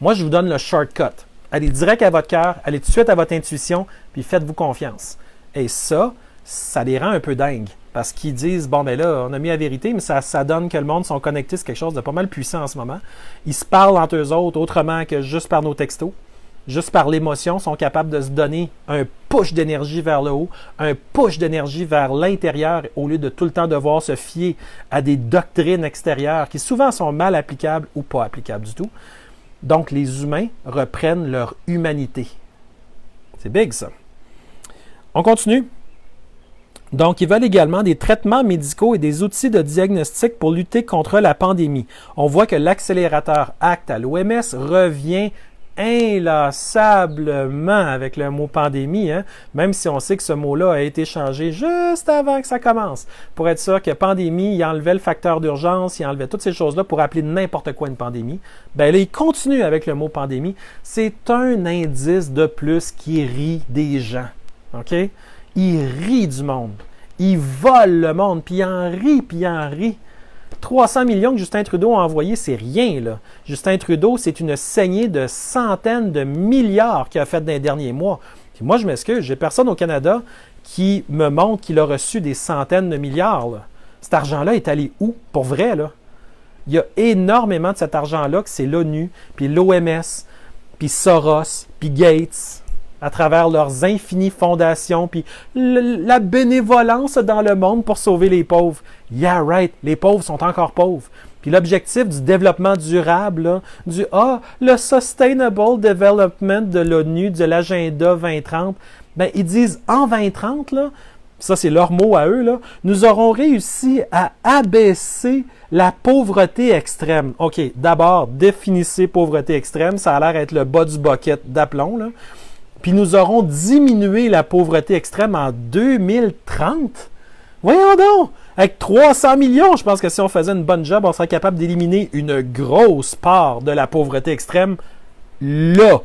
Moi, je vous donne le shortcut. Allez direct à votre cœur, allez tout de suite à votre intuition, puis faites-vous confiance. Et ça les rend un peu dingues. Parce qu'ils disent, bon, ben là, on a mis la vérité, mais ça donne que le monde sont connectés, c'est quelque chose de pas mal puissant en ce moment. Ils se parlent entre eux autres autrement que juste par nos textos. Juste par l'émotion, sont capables de se donner un push d'énergie vers le haut, un push d'énergie vers l'intérieur, au lieu de tout le temps devoir se fier à des doctrines extérieures qui souvent sont mal applicables ou pas applicables du tout. Donc, les humains reprennent leur humanité. C'est big, ça. On continue. Donc, ils veulent également des traitements médicaux et des outils de diagnostic pour lutter contre la pandémie. On voit que l'accélérateur ACT à l'OMS revient inlassablement avec le mot pandémie, hein? Même si on sait que ce mot-là a été changé juste avant que ça commence. Pour être sûr que pandémie, il enlevait le facteur d'urgence, il enlevait toutes ces choses-là pour appeler n'importe quoi une pandémie. Ben là, il continue avec le mot pandémie. C'est un indice de plus qui rit des gens. OK? Il rit du monde. Il vole le monde, puis il en rit. 300 millions que Justin Trudeau a envoyés, c'est rien, là. Justin Trudeau, c'est une saignée de centaines de milliards qu'il a fait dans les derniers mois. Puis moi, je m'excuse, j'ai personne au Canada qui me montre qu'il a reçu des centaines de milliards, là. Cet argent-là est allé où, pour vrai, là? Il y a énormément de cet argent-là que c'est l'ONU, puis l'OMS, puis Soros, puis Gates, à travers leurs infinies fondations, puis la bénévolence dans le monde pour sauver les pauvres. Yeah, right, les pauvres sont encore pauvres. Puis l'objectif du développement durable, là, le Sustainable Development de l'ONU, de l'agenda 2030, ben ils disent en 2030, là, ça c'est leur mot à eux, là, nous aurons réussi à abaisser la pauvreté extrême. OK, d'abord, définissez pauvreté extrême, ça a l'air d'être le bas du bucket d'aplomb, là. Puis nous aurons diminué la pauvreté extrême en 2030. Voyons donc! Avec 300 millions, je pense que si on faisait une bonne job, on serait capable d'éliminer une grosse part de la pauvreté extrême là,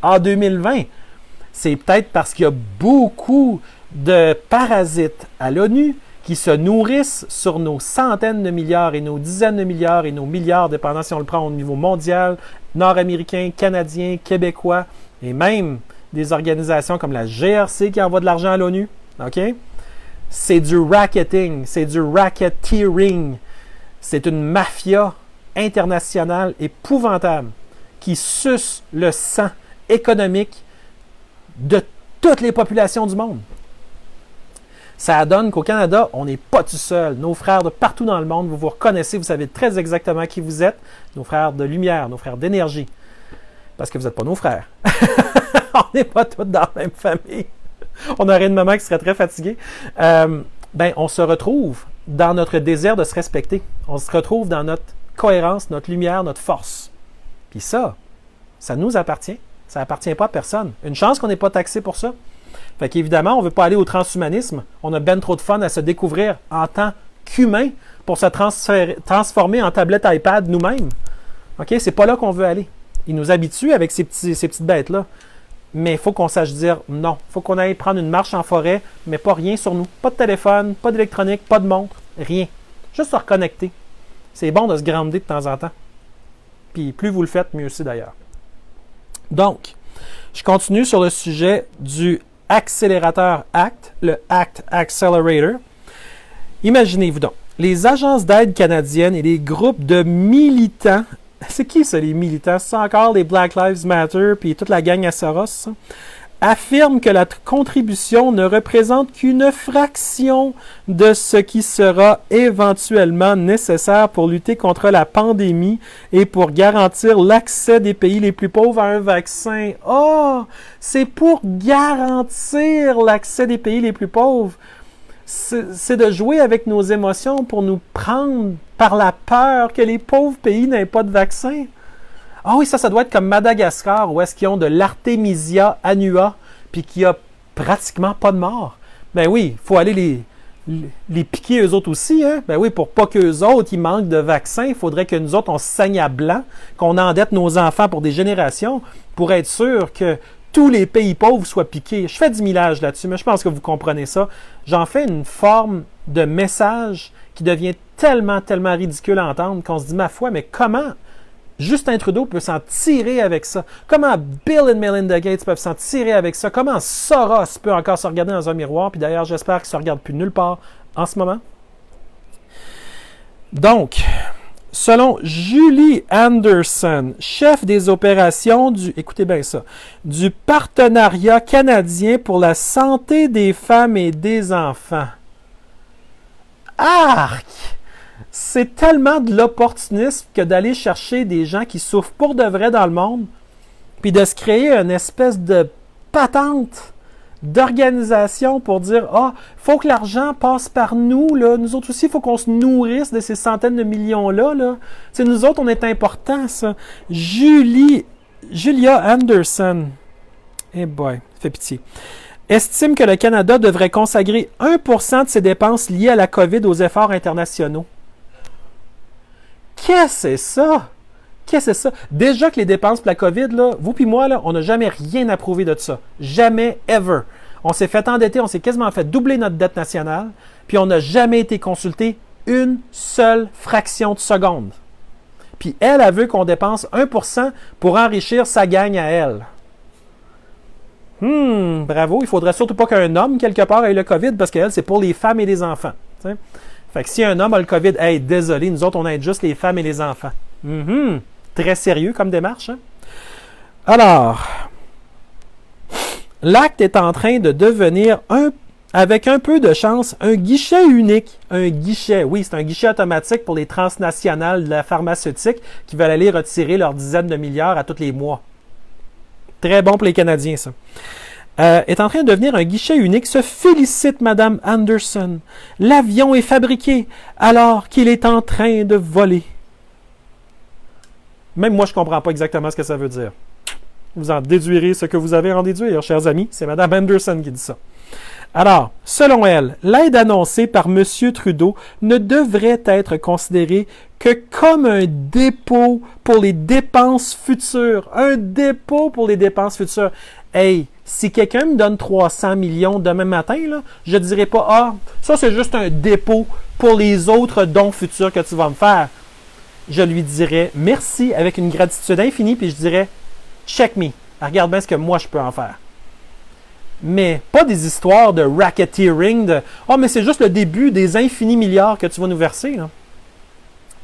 en 2020. C'est peut-être parce qu'il y a beaucoup de parasites à l'ONU qui se nourrissent sur nos centaines de milliards et nos dizaines de milliards et nos milliards, dépendant si on le prend au niveau mondial, nord-américain, canadien, québécois, et même des organisations comme la GRC qui envoie de l'argent à l'ONU. OK? C'est du racketing, c'est du racketeering. C'est une mafia internationale épouvantable qui suce le sang économique de toutes les populations du monde. Ça donne qu'au Canada, on n'est pas tout seul. Nos frères de partout dans le monde, vous vous reconnaissez, vous savez très exactement qui vous êtes. Nos frères de lumière, nos frères d'énergie. Parce que vous n'êtes pas nos frères. On n'est pas tous dans la même famille. On aurait une maman qui serait très fatiguée. On se retrouve dans notre désir de se respecter. On se retrouve dans notre cohérence, notre lumière, notre force. Puis ça nous appartient. Ça n'appartient pas à personne. Une chance qu'on n'est pas taxé pour ça. Fait qu'évidemment, on ne veut pas aller au transhumanisme. On a ben trop de fun à se découvrir en tant qu'humain pour se transformer en tablette iPad nous-mêmes. OK? C'est pas là qu'on veut aller. Il nous habitue avec ces petites bêtes-là. Mais il faut qu'on sache dire non. Il faut qu'on aille prendre une marche en forêt, mais pas rien sur nous. Pas de téléphone, pas d'électronique, pas de montre, rien. Juste se reconnecter. C'est bon de se grounder de temps en temps. Puis plus vous le faites, mieux c'est d'ailleurs. Donc, je continue sur le sujet du accélérateur ACT, le ACT Accelerator. Imaginez-vous donc, les agences d'aide canadiennes et les groupes de militants, c'est qui ça les militants? C'est encore les Black Lives Matter puis toute la gang à Soros, ça? Affirment que la contribution ne représente qu'une fraction de ce qui sera éventuellement nécessaire pour lutter contre la pandémie et pour garantir l'accès des pays les plus pauvres à un vaccin. Oh! C'est pour garantir l'accès des pays les plus pauvres. C'est de jouer avec nos émotions pour nous prendre par la peur que les pauvres pays n'aient pas de vaccin. Ah oui, ça doit être comme Madagascar, où est-ce qu'ils ont de l'Artemisia annua, puis qu'il n'y a pratiquement pas de morts. Ben oui, il faut aller les piquer eux autres aussi, hein? Ben oui, pour pas qu'eux autres, ils manquent de vaccins, il faudrait que nous autres, on se saigne à blanc, qu'on endette nos enfants pour des générations, pour être sûr que tous les pays pauvres soient piqués. Je fais du millage là-dessus, mais je pense que vous comprenez ça. J'en fais une forme de message qui devient tellement ridicule à entendre qu'on se dit, ma foi, mais comment Justin Trudeau peut s'en tirer avec ça? Comment Bill et Melinda Gates peuvent s'en tirer avec ça? Comment Soros peut encore se regarder dans un miroir? Puis d'ailleurs, j'espère qu'il ne se regarde plus nulle part en ce moment. Donc, selon Julie Anderson, chef des opérations écoutez bien ça, du Partenariat canadien pour la santé des femmes et des enfants. Arc! C'est tellement de l'opportunisme que d'aller chercher des gens qui souffrent pour de vrai dans le monde, puis de se créer une espèce de patente d'organisation pour dire « Ah, il faut que l'argent passe par nous, là. Nous autres aussi, il faut qu'on se nourrisse de ces centaines de millions-là. Là. T'sais, nous autres, on est importants, ça. » Julia Anderson, eh boy, fait pitié, estime que le Canada devrait consacrer 1% de ses dépenses liées à la COVID aux efforts internationaux. Qu'est-ce que c'est ça? Qu'est-ce que c'est ça? Déjà que les dépenses pour la COVID, là, vous puis moi, là, on n'a jamais rien approuvé de ça. Jamais, ever. On s'est fait endetter, on s'est quasiment fait doubler notre dette nationale, puis on n'a jamais été consulté une seule fraction de seconde. Puis elle veut qu'on dépense 1% pour enrichir sa gang à elle. Bravo, il faudrait surtout pas qu'un homme, quelque part, ait le COVID, parce qu'elle, c'est pour les femmes et les enfants. T'sais? Fait que si un homme a le COVID, hey, désolé, nous autres, on aide juste les femmes et les enfants. Très sérieux comme démarche. Hein? Alors, l'acte est en train de devenir, avec un peu de chance, un guichet unique. Un guichet, oui, c'est un guichet automatique pour les transnationales de la pharmaceutique qui veulent aller retirer leurs dizaines de milliards à tous les mois. Très bon pour les Canadiens, ça. Est en train de devenir un guichet unique, se félicite Mme Anderson. L'avion est fabriqué alors qu'il est en train de voler. Même moi, je ne comprends pas exactement ce que ça veut dire. Vous en déduirez ce que vous avez à en déduire, chers amis. C'est Mme Anderson qui dit ça. Alors, selon elle, l'aide annoncée par M. Trudeau ne devrait être considérée que comme un dépôt pour les dépenses futures. Un dépôt pour les dépenses futures. Hey, si quelqu'un me donne 300 millions demain matin, là, je ne dirais pas « Ah, ça c'est juste un dépôt pour les autres dons futurs que tu vas me faire. » Je lui dirais « Merci » avec une gratitude infinie, puis je dirais « Check me, regarde bien ce que moi je peux en faire. » Mais pas des histoires de racketeering, de « Ah, mais c'est juste le début des infinis milliards que tu vas nous verser. »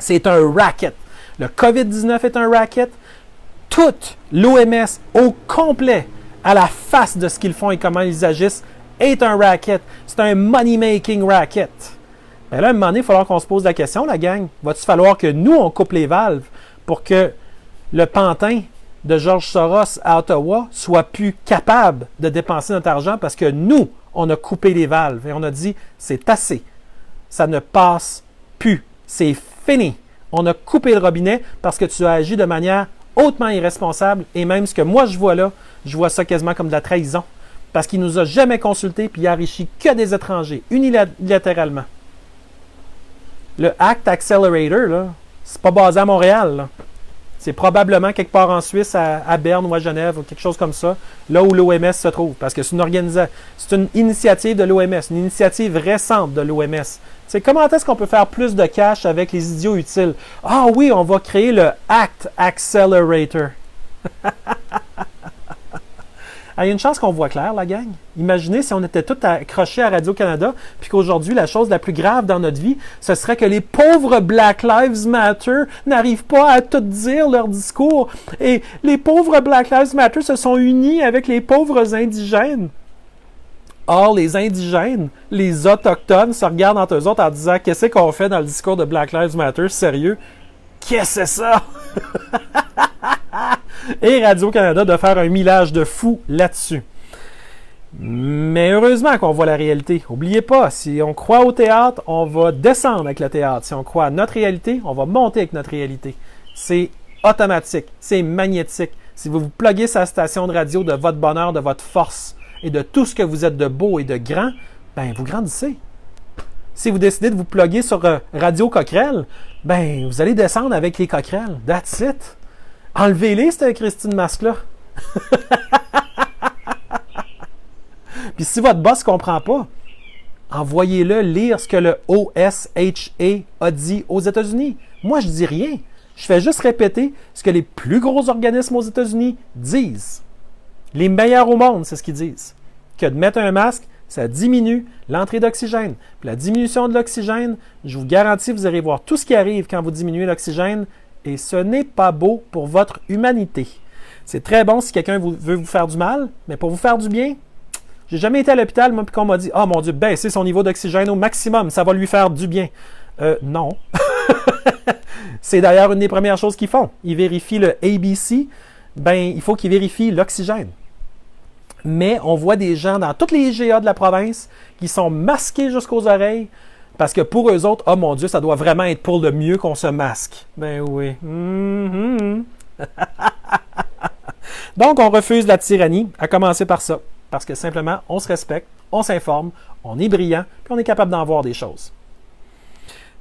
C'est un racket. Le COVID-19 est un racket. Toute l'OMS au complet, à la face de ce qu'ils font et comment ils agissent, est un racket. C'est un money-making racket. Mais là, à un moment donné, il va falloir qu'on se pose la question, la gang. Va-t-il falloir que nous, on coupe les valves pour que le pantin de George Soros à Ottawa soit plus capable de dépenser notre argent parce que nous, on a coupé les valves et on a dit, c'est assez. Ça ne passe plus. C'est fini. On a coupé le robinet parce que tu as agi de manière hautement irresponsable. Et même ce que moi je vois là, je vois ça quasiment comme de la trahison. Parce qu'il ne nous a jamais consultés puis il a enrichi que des étrangers, unilatéralement. Le Act Accelerator, là, c'est pas basé à Montréal. Là. C'est probablement quelque part en Suisse, à Berne ou à Genève, ou quelque chose comme ça, là où l'OMS se trouve. Parce que c'est une initiative de l'OMS, une initiative récente de l'OMS. C'est comment est-ce qu'on peut faire plus de cash avec les idiots utiles? Ah oui, on va créer le Act Accelerator. Il y a une chance qu'on voit clair, la gang. Imaginez si on était tous accrochés à Radio-Canada, puis qu'aujourd'hui, la chose la plus grave dans notre vie, ce serait que les pauvres Black Lives Matter n'arrivent pas à tout dire leur discours. Et les pauvres Black Lives Matter se sont unis avec les pauvres indigènes. Or, les indigènes, les autochtones, se regardent entre eux autres en disant « Qu'est-ce qu'on fait dans le discours de Black Lives Matter? Sérieux? Qu'est-ce que c'est ça? » Et Radio-Canada de faire un millage de fou là-dessus. Mais heureusement qu'on voit la réalité. N'oubliez pas, si on croit au théâtre, on va descendre avec le théâtre. Si on croit à notre réalité, on va monter avec notre réalité. C'est automatique, c'est magnétique. Si vous vous pluguez sa station de radio de votre bonheur, de votre force et de tout ce que vous êtes de beau et de grand, ben vous grandissez. Si vous décidez de vous pluguer sur Radio Coquerel, ben vous allez descendre avec les coquerelles. That's it. Enlevez-les, cette Christine masque-là. Puis si votre boss ne comprend pas, envoyez-le lire ce que le OSHA a dit aux États-Unis. Moi, je dis rien. Je fais juste répéter ce que les plus gros organismes aux États-Unis disent. Les meilleurs au monde, c'est ce qu'ils disent. Que de mettre un masque, ça diminue l'entrée d'oxygène. Puis la diminution de l'oxygène, je vous garantis, vous allez voir tout ce qui arrive quand vous diminuez l'oxygène. Et ce n'est pas beau pour votre humanité. C'est très bon si quelqu'un veut vous faire du mal, mais pour vous faire du bien, j'ai jamais été à l'hôpital, moi, puis qu'on m'a dit « Ah, mon Dieu, baissez son niveau d'oxygène au maximum, ça va lui faire du bien. » Non. C'est d'ailleurs une des premières choses qu'ils font. Ils vérifient le ABC, il faut qu'ils vérifient l'oxygène. Mais on voit des gens dans toutes les IGA de la province qui sont masqués jusqu'aux oreilles, parce que pour eux autres, oh mon Dieu, ça doit vraiment être pour le mieux qu'on se masque. Ben oui. Donc, on refuse la tyrannie, à commencer par ça. Parce que simplement, on se respecte, on s'informe, on est brillant, puis on est capable d'en voir des choses.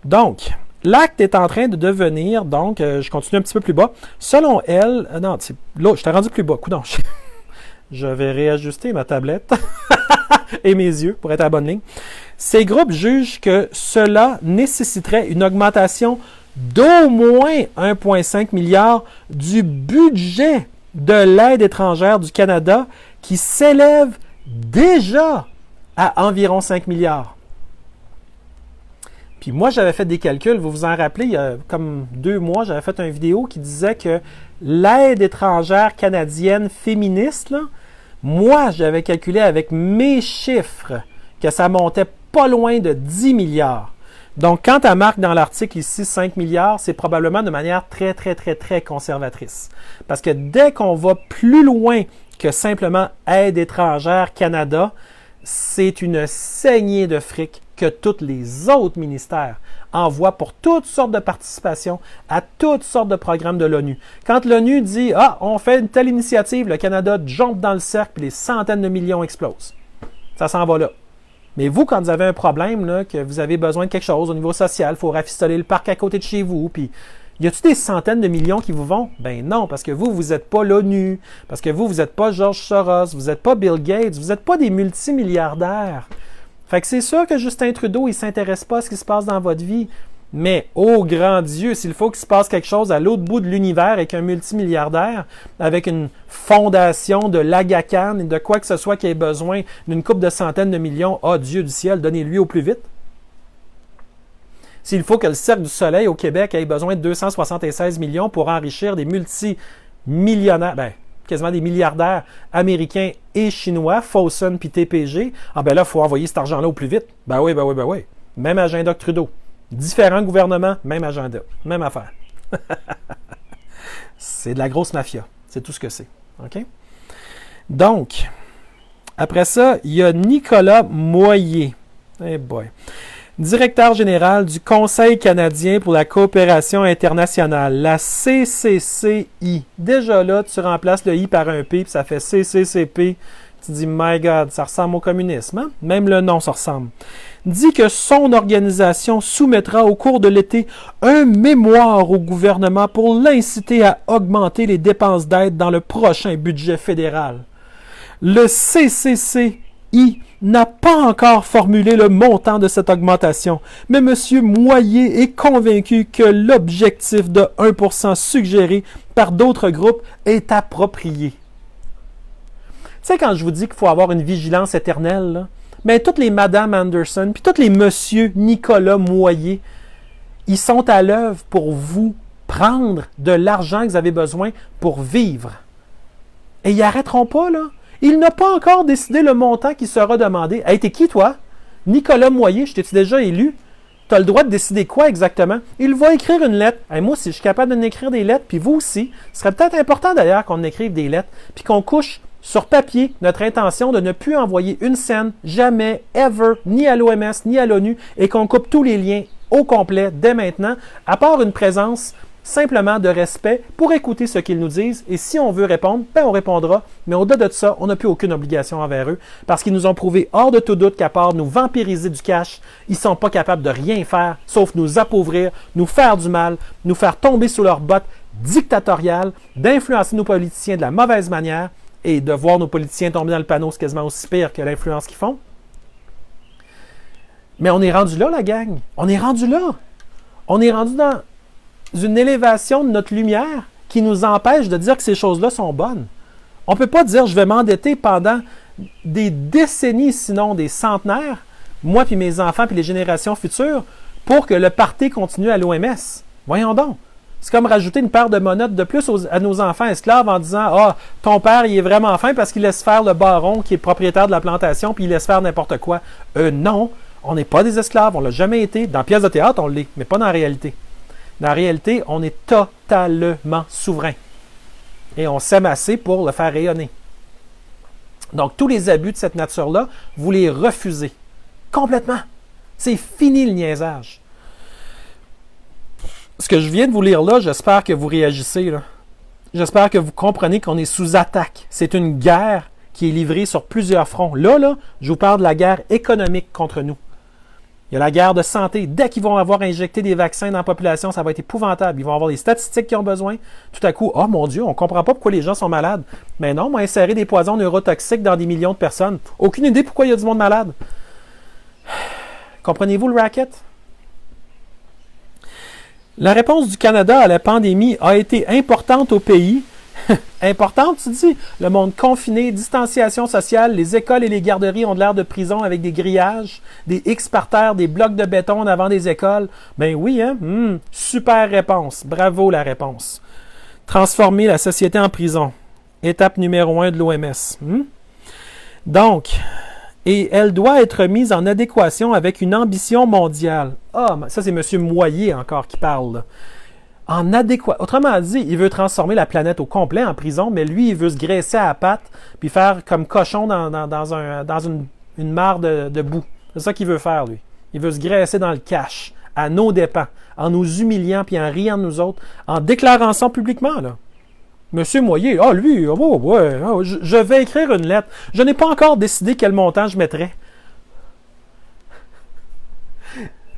Donc, l'acte est en train de devenir, donc, je continue un petit peu plus bas. Selon elle, non, là, je t'ai rendu plus bas, coudonc. Je vais réajuster ma tablette et mes yeux pour être à la bonne ligne. Ces groupes jugent que cela nécessiterait une augmentation d'au moins 1,5 milliard du budget de l'aide étrangère du Canada qui s'élève déjà à environ 5 milliards. Puis moi, j'avais fait des calculs, vous vous en rappelez, il y a comme 2 mois, j'avais fait une vidéo qui disait que l'aide étrangère canadienne féministe, là, moi, j'avais calculé avec mes chiffres que ça montait pas loin de 10 milliards. Donc, quand elle marque dans l'article ici 5 milliards, c'est probablement de manière très, très, très, très conservatrice. Parce que dès qu'on va plus loin que simplement aide étrangère Canada, c'est une saignée de fric que tous les autres ministères envoient pour toutes sortes de participations à toutes sortes de programmes de l'ONU. Quand l'ONU dit « Ah, on fait une telle initiative, le Canada jump dans le cercle et les centaines de millions explosent. » Ça s'en va là. Mais vous, quand vous avez un problème, là, que vous avez besoin de quelque chose au niveau social, il faut rafistoler le parc à côté de chez vous, puis y a-t-il des centaines de millions qui vous vont? Ben non, parce que vous n'êtes pas l'ONU, parce que vous n'êtes pas George Soros, vous n'êtes pas Bill Gates, vous n'êtes pas des multimilliardaires. Fait que c'est sûr que Justin Trudeau, il ne s'intéresse pas à ce qui se passe dans votre vie. Mais, oh grand Dieu, s'il faut qu'il se passe quelque chose à l'autre bout de l'univers avec un multimilliardaire, avec une fondation de l'Aga Khan et de quoi que ce soit qui ait besoin d'une couple de centaines de millions, oh Dieu du ciel, donnez-lui au plus vite. S'il faut que le Cercle du Soleil au Québec ait besoin de 276 millions pour enrichir des multimillionnaires, quasiment des milliardaires américains et chinois, Fosun puis TPG, ah ben là, il faut envoyer cet argent-là au plus vite. Ben oui. Même agenda que Trudeau. Différents gouvernements, même agenda. Même affaire. C'est de la grosse mafia. C'est tout ce que c'est. OK? Donc, après ça, il y a Nicolas Moyer. Eh boy. directeur général du Conseil canadien pour la coopération internationale, la CCCI. Déjà là, tu remplaces le I par un P, puis ça fait CCCP. Tu dis, my God, ça ressemble au communisme. Hein? Même le nom, ça ressemble. Dit que son organisation soumettra au cours de l'été un mémoire au gouvernement pour l'inciter à augmenter les dépenses d'aide dans le prochain budget fédéral. Le CCCI n'a pas encore formulé le montant de cette augmentation, mais M. Moyer est convaincu que l'objectif de 1% suggéré par d'autres groupes est approprié. Tu sais, quand je vous dis qu'il faut avoir une vigilance éternelle, là, mais toutes les Madame Anderson, puis tous les Monsieur Nicolas Moyer, ils sont à l'œuvre pour vous prendre de l'argent que vous avez besoin pour vivre. Et ils n'arrêteront pas, là. Il n'a pas encore décidé le montant qui sera demandé. Hey, t'es qui, toi? Nicolas Moyer, je t'ai-tu déjà élu? Tu as le droit de décider quoi exactement? Il va écrire une lettre. Hey, moi, si je suis capable de écrire des lettres, puis vous aussi, ce serait peut-être important d'ailleurs qu'on écrive des lettres, puis qu'on couche sur papier notre intention de ne plus envoyer une scène, jamais, ever, ni à l'OMS, ni à l'ONU, et qu'on coupe tous les liens au complet dès maintenant, à part une présence simplement de respect pour écouter ce qu'ils nous disent. Et si on veut répondre, ben on répondra. Mais au-delà de ça, on n'a plus aucune obligation envers eux parce qu'ils nous ont prouvé hors de tout doute qu'à part nous vampiriser du cash, ils ne sont pas capables de rien faire sauf nous appauvrir, nous faire du mal, nous faire tomber sous leurs bottes dictatoriales, d'influencer nos politiciens de la mauvaise manière et de voir nos politiciens tomber dans le panneau, c'est quasiment aussi pire que l'influence qu'ils font. Mais on est rendu là, la gang. On est rendu là. On est rendu dans une élévation de notre lumière qui nous empêche de dire que ces choses-là sont bonnes. On ne peut pas dire « je vais m'endetter pendant des décennies, sinon des centenaires, moi puis mes enfants puis les générations futures, pour que le party continue à l'OMS. » Voyons donc. C'est comme rajouter une paire de monottes de plus à nos enfants esclaves en disant « Ah, ton père, il est vraiment fin parce qu'il laisse faire le baron qui est propriétaire de la plantation puis il laisse faire n'importe quoi. » Non, on n'est pas des esclaves, on ne l'a jamais été. Dans pièce de théâtre, on l'est, mais pas dans la réalité. Dans la réalité, on est totalement souverain. Et on s'aime assez pour le faire rayonner. Donc, tous les abus de cette nature-là, vous les refusez. Complètement. C'est fini le niaisage. Ce que je viens de vous lire là, j'espère que vous réagissez. Là. J'espère que vous comprenez qu'on est sous attaque. C'est une guerre qui est livrée sur plusieurs fronts. Là, je vous parle de la guerre économique contre nous. Il y a la guerre de santé. Dès qu'ils vont avoir injecté des vaccins dans la population, ça va être épouvantable. Ils vont avoir des statistiques qu'ils ont besoin. Tout à coup, oh mon Dieu, on ne comprend pas pourquoi les gens sont malades. Mais non, on va insérer des poisons neurotoxiques dans des millions de personnes. Aucune idée pourquoi il y a du monde malade. Comprenez-vous le racket? La réponse du Canada à la pandémie a été importante au pays. Importante, tu dis? Le monde confiné, distanciation sociale, les écoles et les garderies ont de l'air de prison avec des grillages, des X par terre, des blocs de béton en avant des écoles. Ben oui, hein? Super réponse. Bravo la réponse. Transformer la société en prison. Étape numéro 1 de l'OMS. Donc, et elle doit être mise en adéquation avec une ambition mondiale. Ah, ça c'est M. Moyer encore qui parle, là. Autrement dit, il veut transformer la planète au complet en prison, mais lui, il veut se graisser à la patte puis faire comme cochon dans une mare de boue. C'est ça qu'il veut faire, lui. Il veut se graisser dans le cash, à nos dépens, en nous humiliant puis en riant de nous autres, en déclarant ça publiquement, là. Monsieur Moyer, lui, je vais écrire une lettre. Je n'ai pas encore décidé quel montant je mettrai.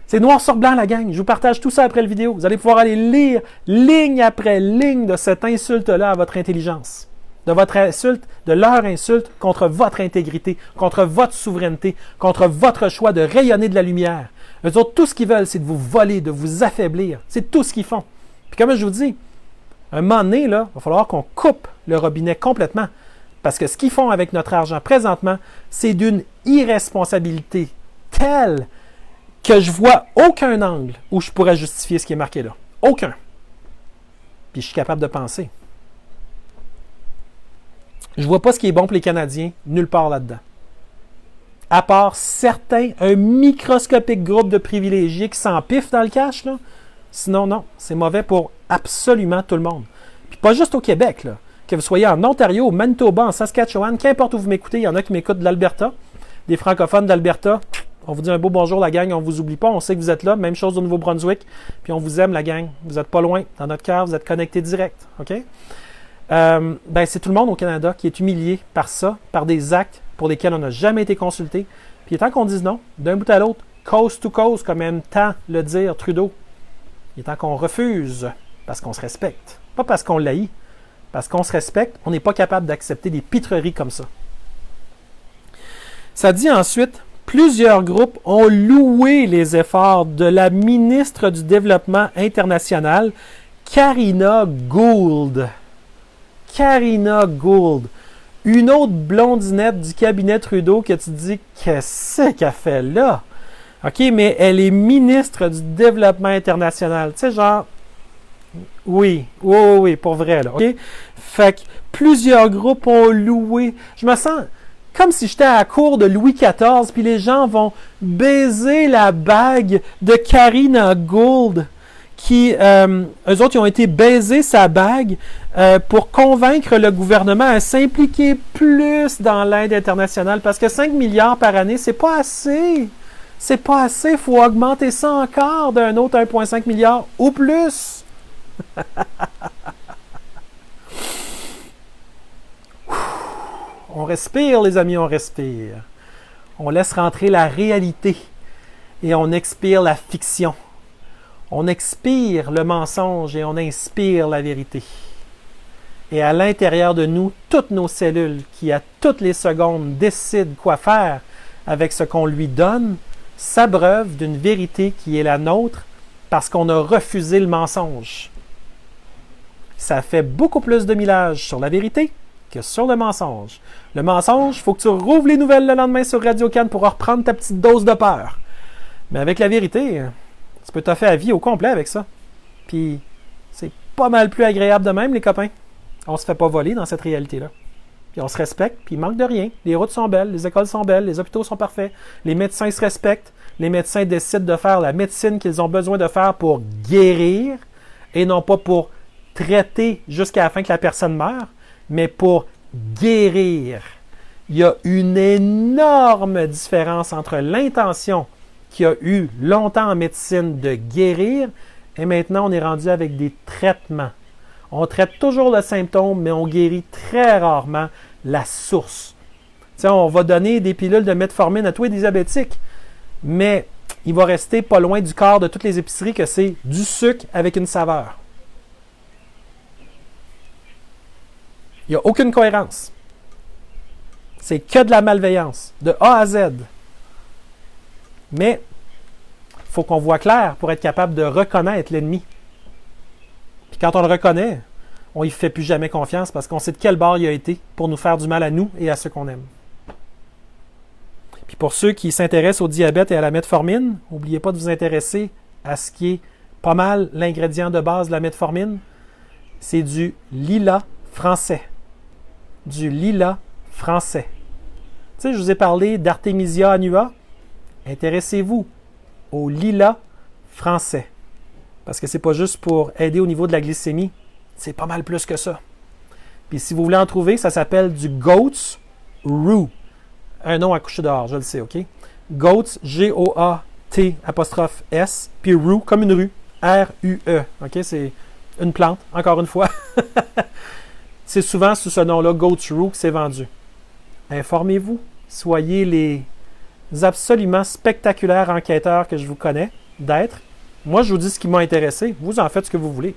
C'est noir sur blanc, la gang. Je vous partage tout ça après la vidéo. Vous allez pouvoir aller lire ligne après ligne de cette insulte-là à votre intelligence. De votre insulte, de leur insulte contre votre intégrité, contre votre souveraineté, contre votre choix de rayonner de la lumière. Eux autres, tout ce qu'ils veulent, c'est de vous voler, de vous affaiblir. C'est tout ce qu'ils font. Puis comme je vous dis, un moment donné, là, il va falloir qu'on coupe le robinet complètement. Parce que ce qu'ils font avec notre argent présentement, c'est d'une irresponsabilité telle que je vois aucun angle où je pourrais justifier ce qui est marqué là. Aucun. Puis je suis capable de penser. Je vois pas ce qui est bon pour les Canadiens, nulle part là-dedans. À part certains, un microscopique groupe de privilégiés qui s'empiffent dans le cash, là. Sinon, non, c'est mauvais pour absolument tout le monde. Puis pas juste au Québec, là. Que vous soyez en Ontario, au Manitoba, en Saskatchewan, qu'importe où vous m'écoutez, il y en a qui m'écoutent de l'Alberta, des francophones d'Alberta. On vous dit un beau bonjour, la gang. On ne vous oublie pas. On sait que vous êtes là. Même chose au Nouveau-Brunswick. Puis on vous aime, la gang. Vous n'êtes pas loin. Dans notre cœur, vous êtes connectés direct. OK? C'est tout le monde au Canada qui est humilié par ça, par des actes pour lesquels on n'a jamais été consulté. Puis tant qu'on dise non, d'un bout à l'autre, coast to coast, comme aime tant le dire Trudeau, il est temps qu'on refuse parce qu'on se respecte. Pas parce qu'on l'haït. Parce qu'on se respecte, on n'est pas capable d'accepter des pitreries comme ça. Ça dit ensuite, plusieurs groupes ont loué les efforts de la ministre du Développement international, Karina Gould. Karina Gould. Une autre blondinette du cabinet Trudeau que tu dis, qu'est-ce qu'elle fait là? OK, mais elle est ministre du Développement international. Tu sais, genre, oui, pour vrai, là. OK? Fait que plusieurs groupes ont loué. Je me sens comme si j'étais à la cour de Louis XIV, puis les gens vont baiser la bague de Karina Gould, qui, eux autres, ils ont été baiser sa bague pour convaincre le gouvernement à s'impliquer plus dans l'aide internationale, parce que 5 milliards par année, c'est pas assez. C'est pas assez, il faut augmenter ça encore d'un autre 1,5 milliard ou plus. On respire, les amis, on respire. On laisse rentrer la réalité et on expire la fiction. On expire le mensonge et on inspire la vérité. Et à l'intérieur de nous, toutes nos cellules qui, à toutes les secondes, décident quoi faire avec ce qu'on lui donne, s'abreuvent d'une vérité qui est la nôtre parce qu'on a refusé le mensonge. Ça fait beaucoup plus de millage sur la vérité que sur le mensonge. Le mensonge, il faut que tu rouvres les nouvelles le lendemain sur Radio-Can pour reprendre ta petite dose de peur. Mais avec la vérité, tu peux te faire la vie au complet avec ça. Puis, c'est pas mal plus agréable de même, les copains. On se fait pas voler dans cette réalité-là. Puis on se respecte, puis il manque de rien. Les routes sont belles, les écoles sont belles, les hôpitaux sont parfaits, les médecins se respectent, les médecins décident de faire la médecine qu'ils ont besoin de faire pour guérir, et non pas pour traiter jusqu'à la fin que la personne meure, mais pour guérir. Il y a une énorme différence entre l'intention qu'il y a eu longtemps en médecine de guérir, et maintenant on est rendu avec des traitements. On traite toujours le symptôme, mais on guérit très rarement la source. Tu sais, on va donner des pilules de metformine à tous les diabétiques, mais il va rester pas loin du corps de toutes les épiceries que c'est du sucre avec une saveur. Il n'y a aucune cohérence. C'est que de la malveillance, de A à Z. Mais il faut qu'on voit clair pour être capable de reconnaître l'ennemi. Puis quand on le reconnaît, on ne fait plus jamais confiance parce qu'on sait de quel bord il a été pour nous faire du mal à nous et à ceux qu'on aime. Puis pour ceux qui s'intéressent au diabète et à la metformine, n'oubliez pas de vous intéresser à ce qui est pas mal l'ingrédient de base de la metformine. C'est du lilas français. Du lilas français. Tu sais, je vous ai parlé d'Artemisia annua. Intéressez-vous au lilas français. Parce que c'est pas juste pour aider au niveau de la glycémie. C'est pas mal plus que ça. Puis si vous voulez en trouver, ça s'appelle du Goat's Rue. Un nom à coucher dehors, je le sais, OK? Goat's, G-O-A-T apostrophe S, puis Rue, comme une rue, R-U-E. OK? C'est une plante, encore une fois. C'est souvent sous ce nom-là, Goat's Rue, que c'est vendu. Informez-vous. Soyez les absolument spectaculaires enquêteurs que je vous connais d'être. Moi, je vous dis ce qui m'a intéressé. Vous en faites ce que vous voulez.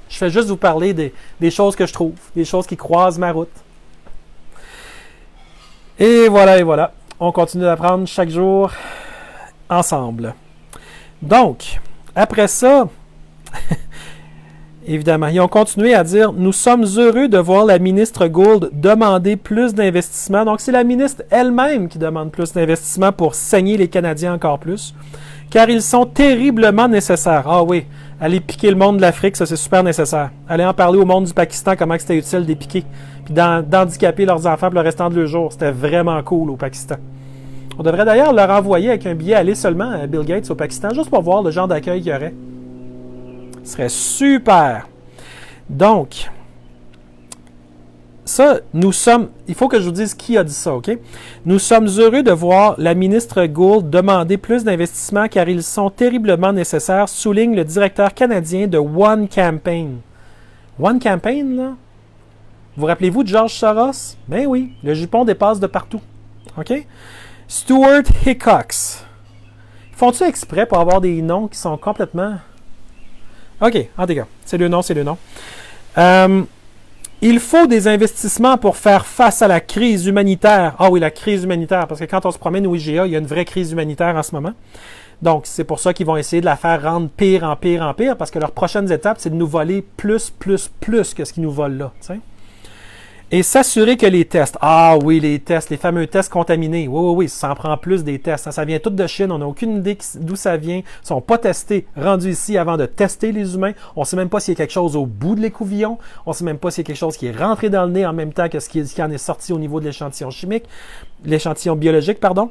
Je fais juste vous parler des choses que je trouve, des choses qui croisent ma route. Et voilà. On continue d'apprendre chaque jour ensemble. Donc, après ça, évidemment, ils ont continué à dire « Nous sommes heureux de voir la ministre Gould demander plus d'investissement. » Donc, c'est la ministre elle-même qui demande plus d'investissement pour saigner les Canadiens encore plus. Car ils sont terriblement nécessaires. Ah oui, aller piquer le monde de l'Afrique, ça c'est super nécessaire. Aller en parler au monde du Pakistan, comment c'était utile de les piquer. Puis d'handicaper leurs enfants pour le restant de leur jour. C'était vraiment cool au Pakistan. On devrait d'ailleurs leur envoyer avec un billet aller seulement à Bill Gates au Pakistan, juste pour voir le genre d'accueil qu'il y aurait. Ce serait super. Donc, ça, il faut que je vous dise qui a dit ça, OK? Nous sommes heureux de voir la ministre Gould demander plus d'investissements car ils sont terriblement nécessaires, souligne le directeur canadien de One Campaign. One Campaign, là? Vous rappelez-vous de George Soros? Ben oui, le jupon dépasse de partout. OK? Stuart Hickox. Font-tu exprès pour avoir des noms qui sont complètement... OK, en tout cas, c'est le nom. Il faut des investissements pour faire face à la crise humanitaire. Ah oui, la crise humanitaire, parce que quand on se promène au IGA, il y a une vraie crise humanitaire en ce moment. Donc, c'est pour ça qu'ils vont essayer de la faire rendre pire en pire, parce que leurs prochaines étapes, c'est de nous voler plus que ce qu'ils nous volent là. T'sais? Et s'assurer que les tests, ah oui, les tests, les fameux tests contaminés, oui, ça en prend plus des tests. Ça vient tout de Chine, on n'a aucune idée d'où ça vient. Ils ne sont pas testés, rendus ici avant de tester les humains. On ne sait même pas s'il y a quelque chose au bout de l'écouvillon. On ne sait même pas s'il y a quelque chose qui est rentré dans le nez en même temps que ce qui en est sorti au niveau de l'échantillon chimique, l'échantillon biologique, pardon.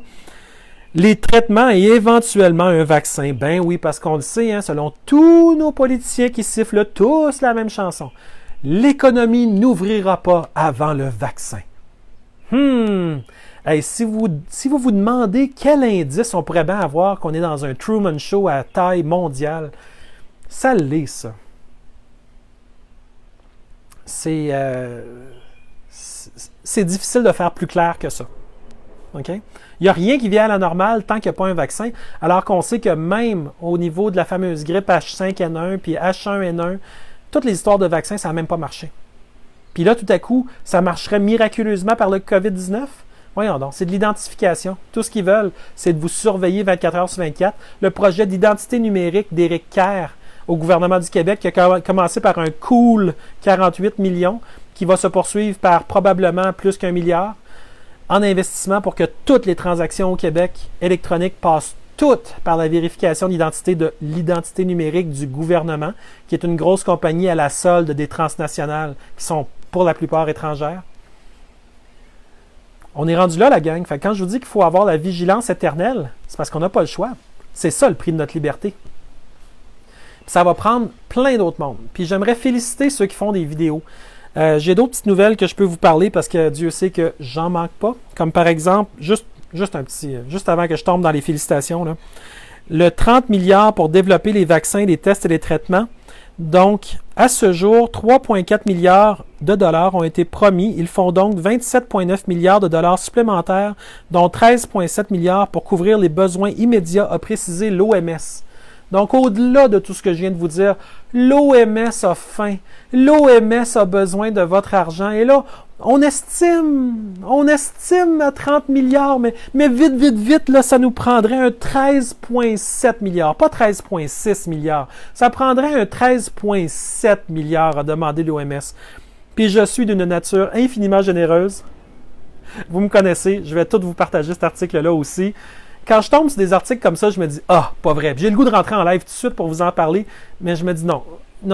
Les traitements et éventuellement un vaccin. Ben oui, parce qu'on le sait, hein, selon tous nos politiciens qui sifflent tous la même chanson. L'économie n'ouvrira pas avant le vaccin. Hey, si vous vous demandez quel indice on pourrait bien avoir qu'on est dans un Truman Show à taille mondiale, ça l'est, ça. C'est difficile de faire plus clair que ça. OK? Il n'y a rien qui vient à la normale tant qu'il n'y a pas un vaccin, alors qu'on sait que même au niveau de la fameuse grippe H5N1 puis H1N1, toutes les histoires de vaccins, ça n'a même pas marché. Puis là, tout à coup, ça marcherait miraculeusement par le COVID-19? Voyons donc, c'est de l'identification. Tout ce qu'ils veulent, c'est de vous surveiller 24 heures sur 24. Le projet d'identité numérique d'Éric Kerr au gouvernement du Québec qui a commencé par un cool 48 millions qui va se poursuivre par probablement plus qu'1 milliard en investissement pour que toutes les transactions au Québec électroniques passent toutes par la vérification d'identité de l'identité numérique du gouvernement, qui est une grosse compagnie à la solde des transnationales qui sont pour la plupart étrangères. On est rendu là, la gang. Fait que quand je vous dis qu'il faut avoir la vigilance éternelle, c'est parce qu'on n'a pas le choix. C'est ça le prix de notre liberté. Puis ça va prendre plein d'autres mondes. Puis j'aimerais féliciter ceux qui font des vidéos. J'ai d'autres petites nouvelles que je peux vous parler parce que Dieu sait que j'en manque pas. Comme par exemple, juste avant que je tombe dans les félicitations, là, le 30 milliards pour développer les vaccins, les tests et les traitements. Donc, à ce jour, 3,4 milliards de dollars ont été promis. Ils font donc 27,9 milliards de dollars supplémentaires, dont 13,7 milliards pour couvrir les besoins immédiats, a précisé l'OMS. Donc, au-delà de tout ce que je viens de vous dire, l'OMS a faim. L'OMS a besoin de votre argent. Et là, on estime à 30 milliards, mais vite, là, ça nous prendrait un 13,7 milliards, pas 13,6 milliards. Ça prendrait un 13,7 milliards, a demandé l'OMS. Puis je suis d'une nature infiniment généreuse. Vous me connaissez, je vais tout vous partager cet article-là aussi. Quand je tombe sur des articles comme ça, je me dis « Ah, pas vrai ». J'ai le goût de rentrer en live tout de suite pour vous en parler, mais je me dis non. Il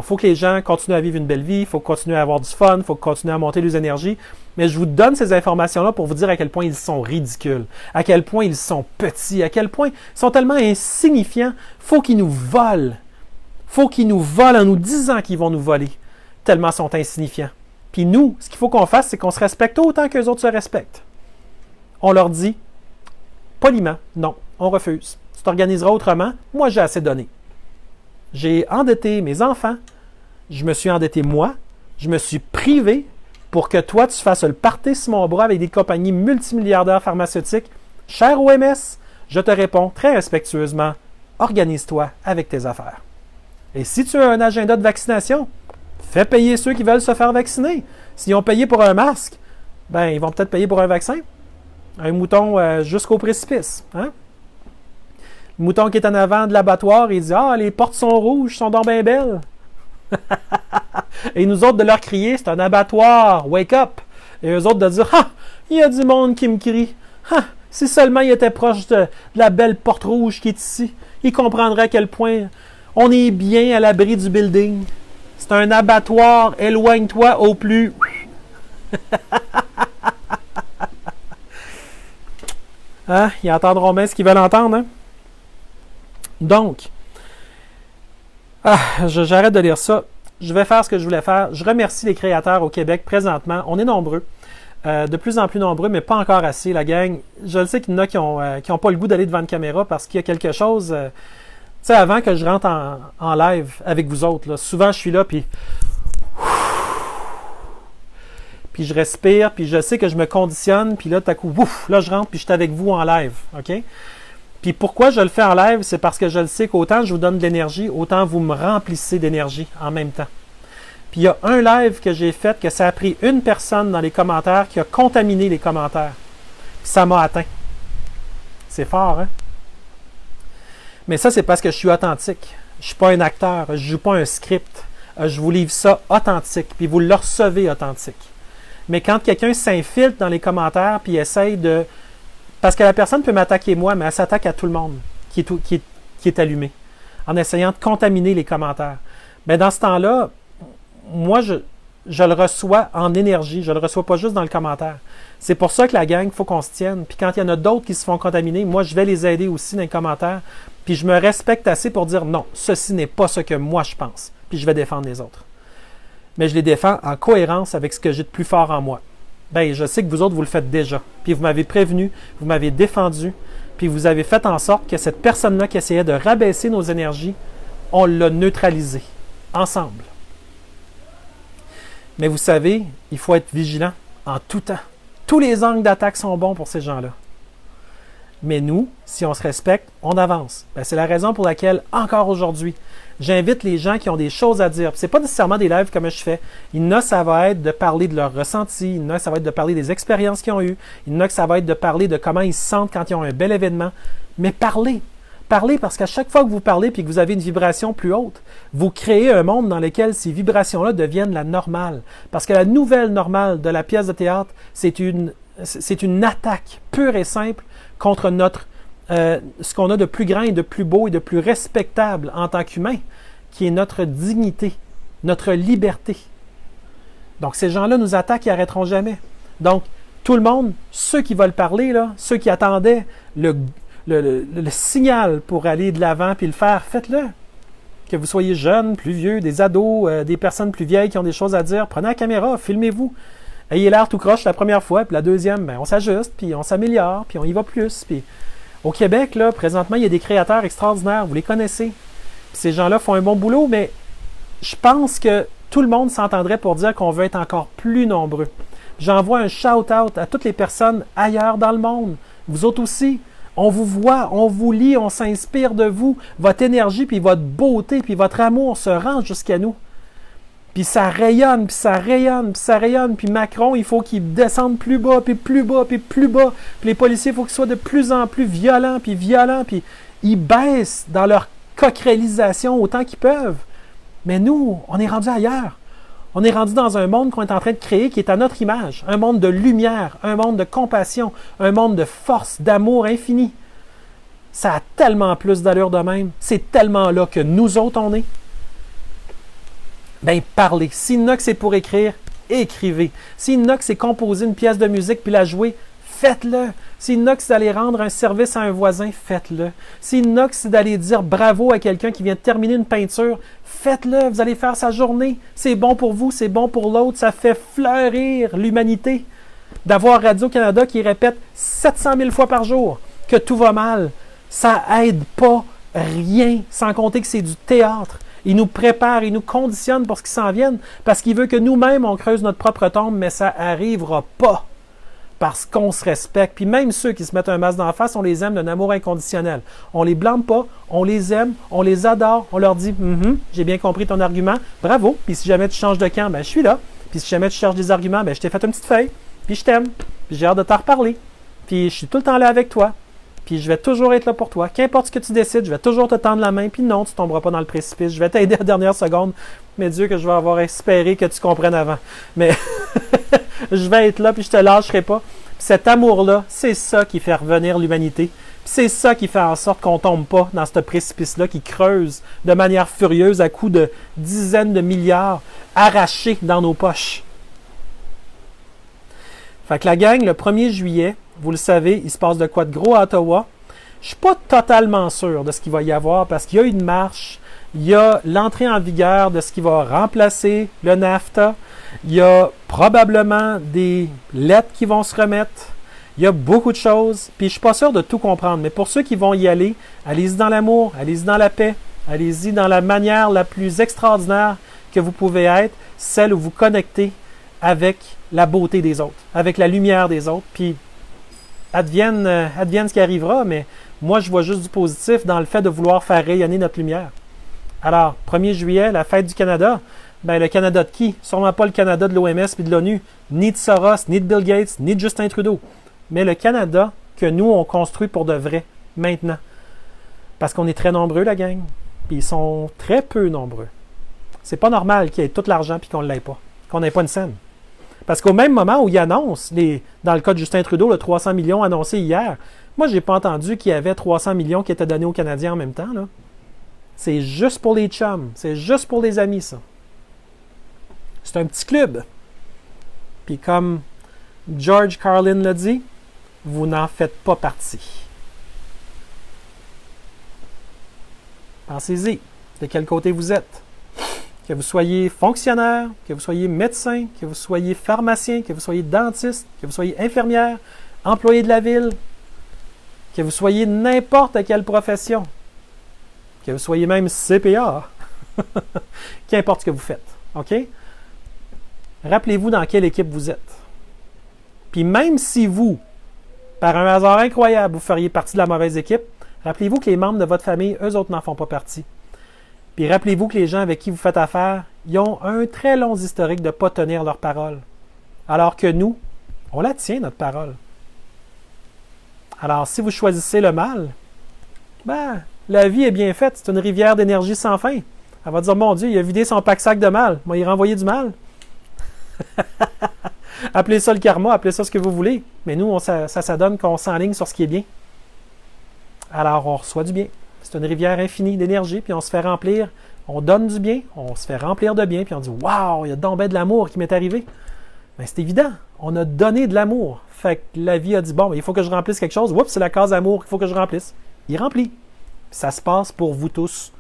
faut que les gens continuent à vivre une belle vie, il faut continuer à avoir du fun, il faut continuer à monter les énergies. Mais je vous donne ces informations-là pour vous dire à quel point ils sont ridicules, à quel point ils sont petits, à quel point ils sont tellement insignifiants. Faut qu'ils nous volent. Faut qu'ils nous volent en nous disant qu'ils vont nous voler, tellement ils sont insignifiants. Puis nous, ce qu'il faut qu'on fasse, c'est qu'on se respecte autant qu'eux autres se respectent. On leur dit poliment, non, on refuse. Tu t'organiseras autrement, moi j'ai assez donné. J'ai endetté mes enfants, je me suis endetté moi, je me suis privé pour que toi tu fasses le party sur mon bras avec des compagnies multimilliardaires pharmaceutiques. Cher OMS, je te réponds très respectueusement, organise-toi avec tes affaires. Et si tu as un agenda de vaccination, fais payer ceux qui veulent se faire vacciner. S'ils ont payé pour un masque, ben ils vont peut-être payer pour un vaccin. Un mouton jusqu'au précipice. Hein? Le mouton qui est en avant de l'abattoir, il dit « Ah, les portes sont rouges, sont donc bien belles. » Et nous autres de leur crier « C'est un abattoir, wake up! » Et eux autres de dire « Ah, il y a du monde qui me crie. Ah, si seulement il était proche de la belle porte rouge qui est ici, il comprendrait à quel point on est bien à l'abri du building. C'est un abattoir, éloigne-toi au plus. » Hein? Ils entendront bien ce qu'ils veulent entendre. Hein? Donc, j'arrête de lire ça. je vais faire ce que je voulais faire. Je remercie les créateurs au Québec présentement. On est nombreux. De plus en plus nombreux, mais pas encore assez, la gang. Je le sais qu'il y en a qui ont pas le goût d'aller devant une caméra parce qu'il y a quelque chose... tu sais, avant que je rentre en live avec vous autres, là, souvent je suis là, puis je respire, puis je sais que je me conditionne, puis là, tout à coup, ouf, là, je rentre, puis je suis avec vous en live, OK? Puis pourquoi je le fais en live? C'est parce que je le sais qu'autant je vous donne de l'énergie, autant vous me remplissez d'énergie en même temps. Puis il y a un live que j'ai fait que ça a pris une personne dans les commentaires qui a contaminé les commentaires. Puis ça m'a atteint. C'est fort, hein? Mais ça, c'est parce que je suis authentique. Je ne suis pas un acteur, je ne joue pas un script. Je vous livre ça authentique, puis vous le recevez authentique. Mais quand quelqu'un s'infiltre dans les commentaires, puis essaye de... Parce que la personne peut m'attaquer moi, mais elle s'attaque à tout le monde qui est allumé, en essayant de contaminer les commentaires. Mais dans ce temps-là, moi, je le reçois en énergie, je ne le reçois pas juste dans le commentaire. C'est pour ça que la gang, il faut qu'on se tienne. Puis quand il y en a d'autres qui se font contaminer, moi, je vais les aider aussi dans les commentaires. Puis je me respecte assez pour dire non, ceci n'est pas ce que moi je pense. Puis je vais défendre les autres. Mais je les défends en cohérence avec ce que j'ai de plus fort en moi. Bien, je sais que vous autres, vous le faites déjà. Puis vous m'avez prévenu, vous m'avez défendu, puis vous avez fait en sorte que cette personne-là qui essayait de rabaisser nos énergies, on l'a neutralisé, ensemble. Mais vous savez, il faut être vigilant en tout temps. Tous les angles d'attaque sont bons pour ces gens-là. Mais nous, si on se respecte, on avance. Bien, c'est la raison pour laquelle, encore aujourd'hui, j'invite les gens qui ont des choses à dire. Ce n'est pas nécessairement des lives comme je fais. Il y en a, ça va être de parler de leurs ressentis. Il y en a, ça va être de parler des expériences qu'ils ont eues. Il y en a, que ça va être de parler de comment ils se sentent quand ils ont un bel événement. Mais parlez. Parlez parce qu'à chaque fois que vous parlez et que vous avez une vibration plus haute, vous créez un monde dans lequel ces vibrations-là deviennent la normale. Parce que la nouvelle normale de la pièce de théâtre, c'est une attaque pure et simple contre ce qu'on a de plus grand et de plus beau et de plus respectable en tant qu'humain, qui est notre dignité, notre liberté. Donc ces gens-là nous attaquent et n'arrêteront jamais. Donc tout le monde, ceux qui veulent parler, là, ceux qui attendaient le signal pour aller de l'avant puis le faire, faites-le. Que vous soyez jeunes, plus vieux, des ados, des personnes plus vieilles qui ont des choses à dire, prenez la caméra, filmez-vous. Ayez l'air tout croche la première fois, puis la deuxième, ben, on s'ajuste, puis on s'améliore, puis on y va plus. Puis au Québec, là, présentement, il y a des créateurs extraordinaires, vous les connaissez. Puis ces gens-là font un bon boulot, mais je pense que tout le monde s'entendrait pour dire qu'on veut être encore plus nombreux. J'envoie un shout-out à toutes les personnes ailleurs dans le monde. Vous autres aussi. On vous voit, on vous lit, on s'inspire de vous. Votre énergie, puis votre beauté, puis votre amour se rend jusqu'à nous. Puis ça rayonne, puis ça rayonne, puis ça rayonne. Puis Macron, il faut qu'il descende plus bas, puis plus bas, puis plus bas. Puis les policiers, il faut qu'ils soient de plus en plus violents, puis ils baissent dans leur coquerellisation autant qu'ils peuvent. Mais nous, on est rendu ailleurs. On est rendu dans un monde qu'on est en train de créer qui est à notre image. Un monde de lumière, un monde de compassion, un monde de force, d'amour infini. Ça a tellement plus d'allure de même. C'est tellement là que nous autres, on est. Bien, parlez. S'il y en a que c'est pour écrire, écrivez. S'il y en a que c'est composer une pièce de musique puis la jouer, faites-le. S'il y en a que c'est d'aller rendre un service à un voisin, faites-le. S'il y en a que c'est d'aller dire bravo à quelqu'un qui vient de terminer une peinture, faites-le. Vous allez faire sa journée. C'est bon pour vous, c'est bon pour l'autre. Ça fait fleurir l'humanité. D'avoir Radio-Canada qui répète 700 000 fois par jour que tout va mal, ça aide pas rien, sans compter que c'est du théâtre. Il nous prépare, il nous conditionne pour ce qui s'en vienne, parce qu'il veut que nous-mêmes, on creuse notre propre tombe, mais ça n'arrivera pas. Parce qu'on se respecte. Puis même ceux qui se mettent un masque d'en face, on les aime d'un amour inconditionnel. On les blâme pas, on les aime, on les adore, on leur dit « j'ai bien compris ton argument, bravo, puis si jamais tu changes de camp, ben je suis là. Puis si jamais tu cherches des arguments, ben je t'ai fait une petite feuille, puis je t'aime, puis j'ai hâte de t'en reparler. Puis je suis tout le temps là avec toi, puis je vais toujours être là pour toi. Qu'importe ce que tu décides, je vais toujours te tendre la main, puis non, tu ne tomberas pas dans le précipice. Je vais t'aider à la dernière seconde, mais Dieu que je vais avoir espéré que tu comprennes avant. Mais je vais être là, puis je te lâcherai pas. Puis cet amour-là, c'est ça qui fait revenir l'humanité. Puis c'est ça qui fait en sorte qu'on ne tombe pas dans ce précipice-là qui creuse de manière furieuse à coups de dizaines de milliards arrachés dans nos poches. Fait que la gang, le 1er juillet, vous le savez, il se passe de quoi de gros à Ottawa. Je ne suis pas totalement sûr de ce qu'il va y avoir parce qu'il y a une marche. Il y a l'entrée en vigueur de ce qui va remplacer le NAFTA. Il y a probablement des lettres qui vont se remettre. Il y a beaucoup de choses. Puis je ne suis pas sûr de tout comprendre. Mais pour ceux qui vont y aller, allez-y dans l'amour, allez-y dans la paix, allez-y dans la manière la plus extraordinaire que vous pouvez être, celle où vous connectez avec la beauté des autres, avec la lumière des autres. Puis advienne ce qui arrivera, mais moi je vois juste du positif dans le fait de vouloir faire rayonner notre lumière. Alors, 1er juillet, la fête du Canada. Ben, le Canada de qui? Sûrement pas le Canada de l'OMS et de l'ONU, ni de Soros, ni de Bill Gates, ni de Justin Trudeau. Mais le Canada que nous, on construit pour de vrai, maintenant. Parce qu'on est très nombreux, la gang. Puis ils sont très peu nombreux. C'est pas normal qu'il y ait tout l'argent puis qu'on ne l'ait pas. Qu'on n'ait pas une scène. Parce qu'au même moment où ils annoncent, dans le cas de Justin Trudeau, le 300 millions annoncé hier, moi, je n'ai pas entendu qu'il y avait 300 millions qui étaient donnés aux Canadiens en même temps, là. C'est juste pour les chums. C'est juste pour les amis, ça. C'est un petit club. Puis comme George Carlin l'a dit, vous n'en faites pas partie. Pensez-y. De quel côté vous êtes. Que vous soyez fonctionnaire, que vous soyez médecin, que vous soyez pharmacien, que vous soyez dentiste, que vous soyez infirmière, employé de la ville, que vous soyez n'importe quelle profession, que vous soyez même CPA, qu'importe ce que vous faites, OK? Rappelez-vous dans quelle équipe vous êtes. Puis même si vous, par un hasard incroyable, vous feriez partie de la mauvaise équipe, rappelez-vous que les membres de votre famille, eux autres, n'en font pas partie. Puis rappelez-vous que les gens avec qui vous faites affaire, ils ont un très long historique de ne pas tenir leur parole. Alors que nous, on la tient, notre parole. Alors, si vous choisissez le mal, ben, la vie est bien faite. C'est une rivière d'énergie sans fin. Elle va dire, mon Dieu, il a vidé son pack-sac de mal. Moi, il a renvoyé du mal. Appelez ça le karma, appelez ça ce que vous voulez. Mais nous, ça donne qu'on s'enligne sur ce qui est bien. Alors, on reçoit du bien. C'est une rivière infinie d'énergie, puis on se fait remplir. On donne du bien, on se fait remplir de bien, puis on dit « Wow, il y a donc ben de l'amour qui m'est arrivé. » Mais c'est évident, on a donné de l'amour. Fait que la vie a dit « Bon, il faut que je remplisse quelque chose. Oups, c'est la case amour qu'il faut que je remplisse. » Il remplit. Ça se passe pour vous tous.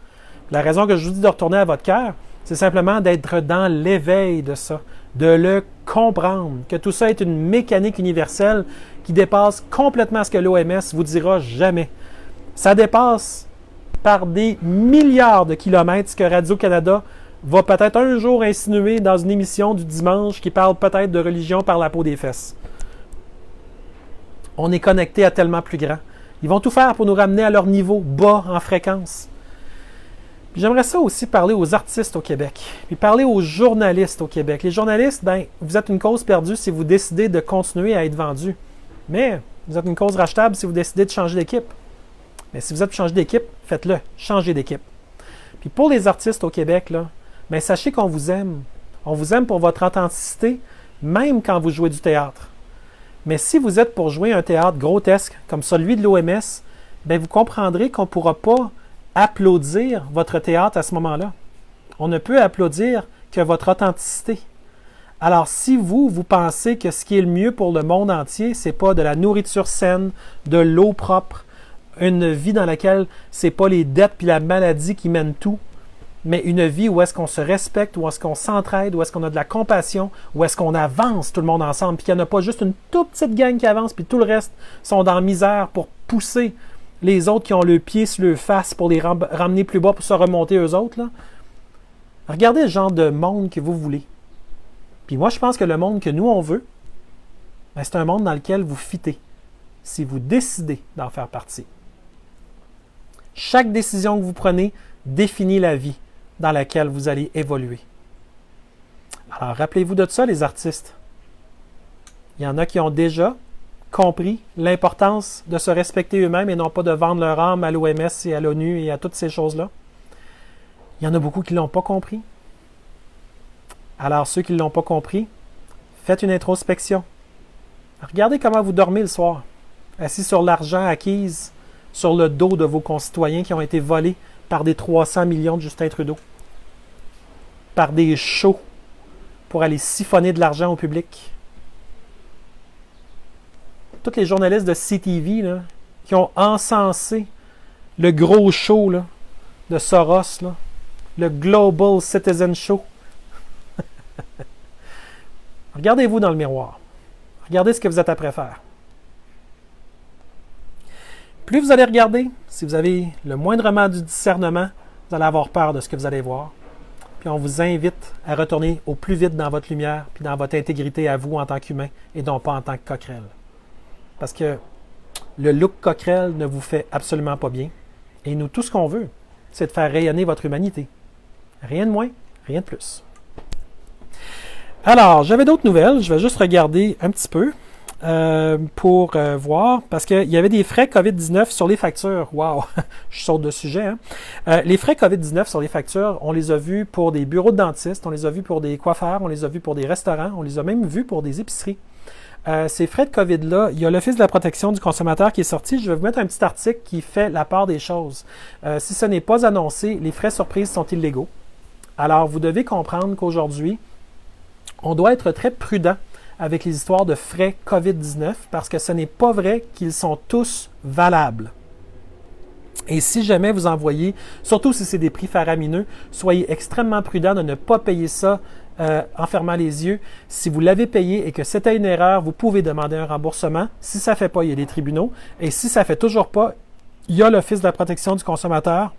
La raison que je vous dis de retourner à votre cœur, c'est simplement d'être dans l'éveil de ça, de le comprendre, que tout ça est une mécanique universelle qui dépasse complètement ce que l'OMS vous dira jamais. Ça dépasse par des milliards de kilomètres ce que Radio-Canada va peut-être un jour insinuer dans une émission du dimanche qui parle peut-être de religion par la peau des fesses. On est connecté à tellement plus grand. Ils vont tout faire pour nous ramener à leur niveau bas en fréquence. Puis j'aimerais ça aussi parler aux artistes au Québec, puis parler aux journalistes au Québec. Les journalistes, ben, vous êtes une cause perdue si vous décidez de continuer à être vendus. Mais vous êtes une cause rachetable si vous décidez de changer d'équipe. Mais si vous êtes pour changer d'équipe, faites-le. Changez d'équipe. Puis pour les artistes au Québec, là, ben sachez qu'on vous aime. On vous aime pour votre authenticité, même quand vous jouez du théâtre. Mais si vous êtes pour jouer un théâtre grotesque comme celui de l'OMS, ben vous comprendrez qu'on ne pourra pas applaudir votre théâtre à ce moment-là. On ne peut applaudir que votre authenticité. Alors, si vous pensez que ce qui est le mieux pour le monde entier, c'est pas de la nourriture saine, de l'eau propre, une vie dans laquelle c'est pas les dettes puis la maladie qui mènent tout, mais une vie où est-ce qu'on se respecte, où est-ce qu'on s'entraide, où est-ce qu'on a de la compassion, où est-ce qu'on avance tout le monde ensemble, puis qu'il n'y en a pas juste une toute petite gang qui avance, puis tout le reste sont dans la misère pour pousser les autres qui ont le pied sur le face pour les ramener plus bas pour se remonter eux autres, là. Regardez le genre de monde que vous voulez. Puis moi, je pense que le monde que nous, on veut, ben, c'est un monde dans lequel vous fitez, si vous décidez d'en faire partie. Chaque décision que vous prenez définit la vie dans laquelle vous allez évoluer. Alors, rappelez-vous de ça, les artistes. Il y en a qui ont déjà compris l'importance de se respecter eux-mêmes et non pas de vendre leur âme à l'OMS et à l'ONU et à toutes ces choses-là. Il y en a beaucoup qui ne l'ont pas compris. Alors, ceux qui ne l'ont pas compris, faites une introspection. Regardez comment vous dormez le soir, assis sur l'argent acquise sur le dos de vos concitoyens qui ont été volés par des 300 millions de Justin Trudeau, par des shows pour aller siphonner de l'argent au public. Tous les journalistes de CTV là, qui ont encensé le gros show là, de Soros, là, le Global Citizen Show. Regardez-vous dans le miroir. Regardez ce que vous êtes après faire. Plus vous allez regarder, si vous avez le moindrement du discernement, vous allez avoir peur de ce que vous allez voir. Puis on vous invite à retourner au plus vite dans votre lumière, puis dans votre intégrité à vous en tant qu'humain, et non pas en tant que coquerelle. Parce que le look coquerelle ne vous fait absolument pas bien. Et nous, tout ce qu'on veut, c'est de faire rayonner votre humanité. Rien de moins, rien de plus. Alors, j'avais d'autres nouvelles. Je vais juste regarder un petit peu pour voir, parce qu'il y avait des frais COVID-19 sur les factures. Wow! Je saute de sujet. Hein? Les frais COVID-19 sur les factures, on les a vus pour des bureaux de dentistes, on les a vus pour des coiffeurs, on les a vus pour des restaurants, on les a même vus pour des épiceries. Ces frais de COVID-là, il y a l'Office de la protection du consommateur qui est sorti. Je vais vous mettre un petit article qui fait la part des choses. Si ce n'est pas annoncé, les frais surprises sont illégaux. Alors, vous devez comprendre qu'aujourd'hui, on doit être très prudent avec les histoires de frais COVID-19 parce que ce n'est pas vrai qu'ils sont tous valables. Et si jamais vous envoyez, surtout si c'est des prix faramineux, soyez extrêmement prudent de ne pas payer ça en fermant les yeux. Si vous l'avez payé et que c'était une erreur, vous pouvez demander un remboursement. Si ça ne fait pas, il y a des tribunaux. Et si ça ne fait toujours pas, il y a l'Office de la protection du consommateur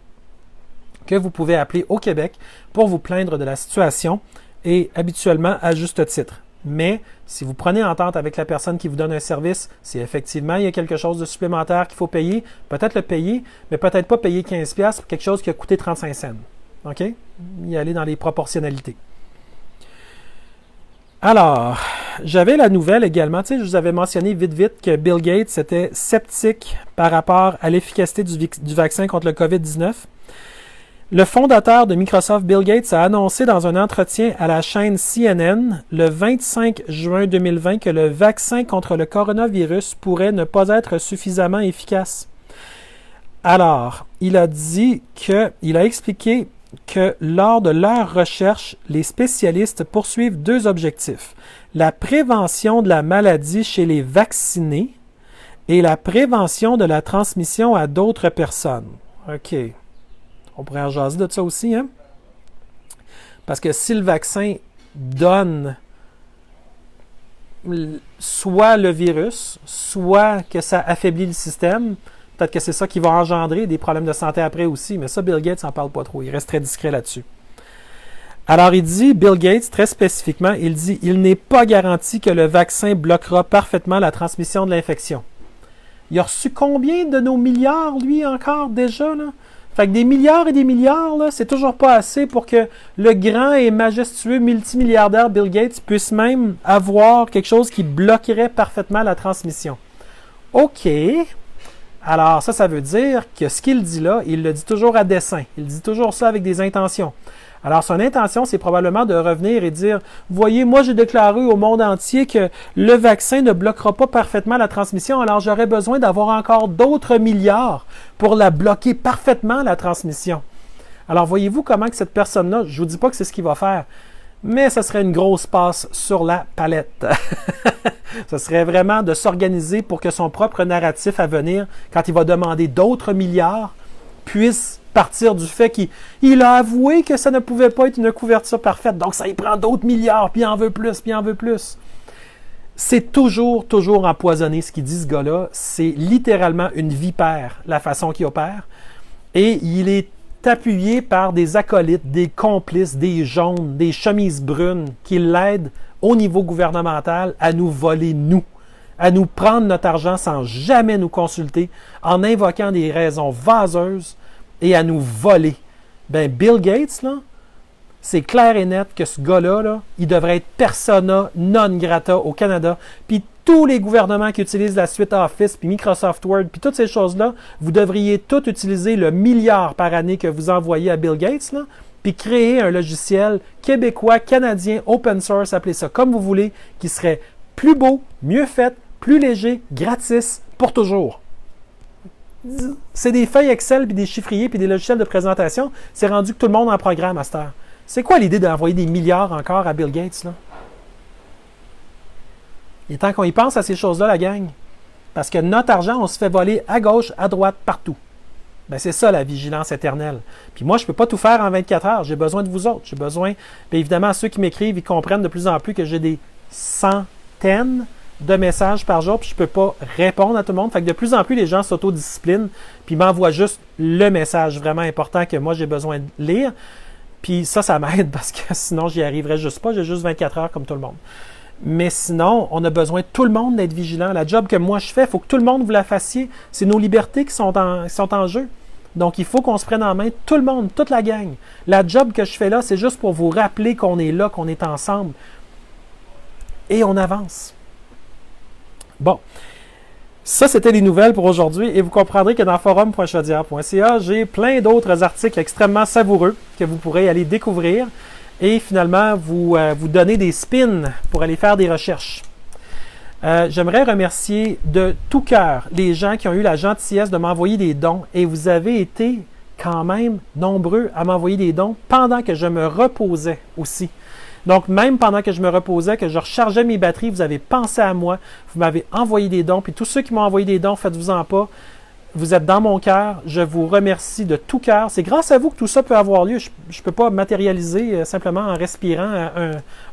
que vous pouvez appeler au Québec pour vous plaindre de la situation et habituellement à juste titre. Mais si vous prenez entente avec la personne qui vous donne un service, si effectivement il y a quelque chose de supplémentaire qu'il faut payer, peut-être le payer, mais peut-être pas payer 15$ pour quelque chose qui a coûté 35 cents. OK? Y aller dans les proportionnalités. Alors, j'avais la nouvelle également. Tu sais, je vous avais mentionné vite que Bill Gates était sceptique par rapport à l'efficacité du vaccin contre le COVID-19. Le fondateur de Microsoft, Bill Gates, a annoncé dans un entretien à la chaîne CNN le 25 juin 2020 que le vaccin contre le coronavirus pourrait ne pas être suffisamment efficace. Alors, il a expliqué que lors de leur recherche, les spécialistes poursuivent deux objectifs: la prévention de la maladie chez les vaccinés et la prévention de la transmission à d'autres personnes. OK. On pourrait en jaser de ça aussi, hein? Parce que si le vaccin donne soit le virus, soit que ça affaiblit le système, peut-être que c'est ça qui va engendrer des problèmes de santé après aussi, mais ça, Bill Gates n'en parle pas trop. Il reste très discret là-dessus. Alors, il dit, Bill Gates, très spécifiquement, il dit « Il n'est pas garanti que le vaccin bloquera parfaitement la transmission de l'infection. » Il a reçu combien de nos milliards, lui, encore, déjà, là? Fait que des milliards et des milliards, là, c'est toujours pas assez pour que le grand et majestueux multimilliardaire Bill Gates puisse même avoir quelque chose qui bloquerait parfaitement la transmission. OK. Alors, ça veut dire que ce qu'il dit là, il le dit toujours à dessein. Il dit toujours ça avec des intentions. Alors, son intention, c'est probablement de revenir et dire « Voyez, moi, j'ai déclaré au monde entier que le vaccin ne bloquera pas parfaitement la transmission, alors j'aurais besoin d'avoir encore d'autres milliards pour la bloquer parfaitement, la transmission. » Alors, voyez-vous comment que cette personne-là, je ne vous dis pas que c'est ce qu'il va faire, mais ce serait une grosse passe sur la palette. Ce serait vraiment de s'organiser pour que son propre narratif à venir, quand il va demander d'autres milliards, puisse partir du fait qu'il a avoué que ça ne pouvait pas être une couverture parfaite. Donc, ça y prend d'autres milliards, puis il en veut plus, puis il en veut plus. C'est toujours empoisonné, ce qu'il dit, ce gars-là. C'est littéralement une vipère, la façon qu'il opère. Et il est appuyé par des acolytes, des complices, des jaunes, des chemises brunes qui l'aident au niveau gouvernemental à nous voler, à nous prendre notre argent sans jamais nous consulter, en invoquant des raisons vaseuses et à nous voler. Ben, Bill Gates, là, c'est clair et net que ce gars-là, là, il devrait être persona non grata au Canada. Puis tous les gouvernements qui utilisent la suite Office, puis Microsoft Word, puis toutes ces choses-là, vous devriez tous utiliser le milliard par année que vous envoyez à Bill Gates, là, puis créer un logiciel québécois, canadien, open source, appelez ça comme vous voulez, qui serait plus beau, mieux fait, plus léger, gratis, pour toujours. C'est des feuilles Excel, puis des chiffriers, puis des logiciels de présentation. C'est rendu que tout le monde en programme à cette heure. C'est quoi l'idée d'envoyer des milliards encore à Bill Gates, là? Il est temps qu'on y pense à ces choses-là, la gang. Parce que notre argent, on se fait voler à gauche, à droite, partout. Ben, c'est ça la vigilance éternelle. Puis moi, je ne peux pas tout faire en 24 heures. J'ai besoin de vous autres. J'ai besoin, bien évidemment, ceux qui m'écrivent, ils comprennent de plus en plus que j'ai des centaines de messages par jour, puis je ne peux pas répondre à tout le monde. Fait que de plus en plus, les gens s'autodisciplinent, puis m'envoient juste le message vraiment important que moi, j'ai besoin de lire. Puis ça m'aide parce que sinon, j'y arriverais juste pas. J'ai juste 24 heures comme tout le monde. Mais sinon, on a besoin de tout le monde d'être vigilant. La job que moi je fais, il faut que tout le monde vous la fassiez. C'est nos libertés qui sont en jeu. Donc, il faut qu'on se prenne en main, tout le monde, toute la gang. La job que je fais là, c'est juste pour vous rappeler qu'on est là, qu'on est ensemble. Et on avance. Bon. Ça, c'était les nouvelles pour aujourd'hui. Et vous comprendrez que dans forum.chaudière.ca, j'ai plein d'autres articles extrêmement savoureux que vous pourrez aller découvrir et finalement vous donner des spins pour aller faire des recherches. J'aimerais remercier de tout cœur les gens qui ont eu la gentillesse de m'envoyer des dons et vous avez été quand même nombreux à m'envoyer des dons pendant que je me reposais aussi. Donc, même pendant que je me reposais, que je rechargeais mes batteries, vous avez pensé à moi, vous m'avez envoyé des dons, puis tous ceux qui m'ont envoyé des dons, faites-vous-en pas. Vous êtes dans mon cœur, je vous remercie de tout cœur. C'est grâce à vous que tout ça peut avoir lieu. Je ne peux pas matérialiser simplement en respirant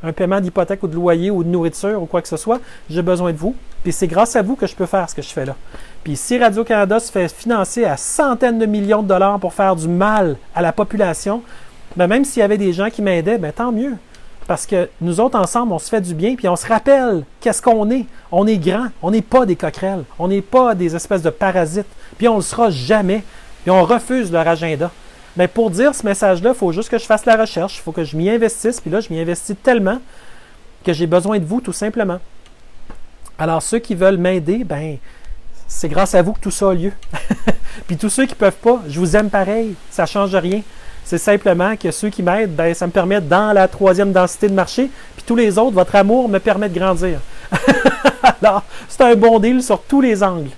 un paiement d'hypothèque ou de loyer ou de nourriture ou quoi que ce soit. J'ai besoin de vous. Puis c'est grâce à vous que je peux faire ce que je fais là. Puis si Radio-Canada se fait financer à centaines de millions de dollars pour faire du mal à la population, ben même s'il y avait des gens qui m'aidaient, ben tant mieux. Parce que nous autres, ensemble, on se fait du bien, puis on se rappelle qu'est-ce qu'on est. On est grand, on n'est pas des coquerelles, on n'est pas des espèces de parasites, puis on ne le sera jamais, puis on refuse leur agenda. Mais pour dire ce message-là, il faut juste que je fasse la recherche, il faut que je m'y investisse, puis là, je m'y investis tellement que j'ai besoin de vous, tout simplement. Alors, ceux qui veulent m'aider, ben c'est grâce à vous que tout ça a lieu. Puis tous ceux qui ne peuvent pas, je vous aime pareil, ça ne change rien. C'est simplement que ceux qui m'aident, ben, ça me permet dans la 3e densité de marché, puis tous les autres, votre amour me permet de grandir. Alors, c'est un bon deal sur tous les angles.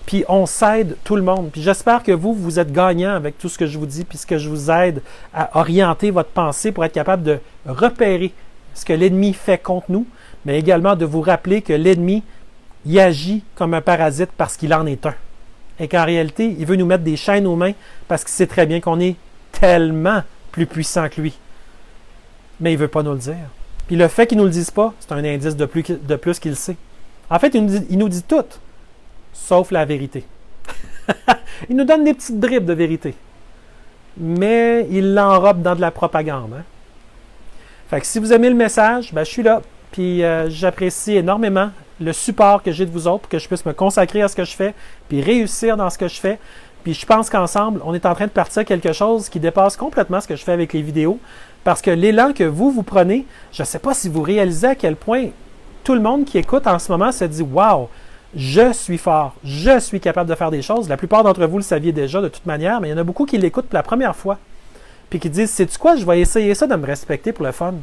Puis on s'aide tout le monde. Puis j'espère que vous êtes gagnant avec tout ce que je vous dis, puis ce que je vous aide à orienter votre pensée pour être capable de repérer ce que l'ennemi fait contre nous, mais également de vous rappeler que l'ennemi, il agit comme un parasite parce qu'il en est un. Et qu'en réalité, il veut nous mettre des chaînes aux mains parce qu'il sait très bien qu'on est tellement plus puissant que lui. Mais il ne veut pas nous le dire. Puis le fait qu'il ne nous le dise pas, c'est un indice de plus qu'il sait. En fait, il nous dit tout, sauf la vérité. Il nous donne des petites bribes de vérité. Mais il l'enrobe dans de la propagande. Hein? Fait que si vous aimez le message, ben, je suis là. Puis j'apprécie énormément le support que j'ai de vous autres pour que je puisse me consacrer à ce que je fais, puis réussir dans ce que je fais. Puis je pense qu'ensemble, on est en train de partir quelque chose qui dépasse complètement ce que je fais avec les vidéos. Parce que l'élan que vous prenez, je ne sais pas si vous réalisez à quel point tout le monde qui écoute en ce moment se dit « Wow, je suis fort, je suis capable de faire des choses. » La plupart d'entre vous le saviez déjà de toute manière, mais il y en a beaucoup qui l'écoutent pour la première fois. Puis qui disent « Sais-tu quoi, je vais essayer ça de me respecter pour le fun. »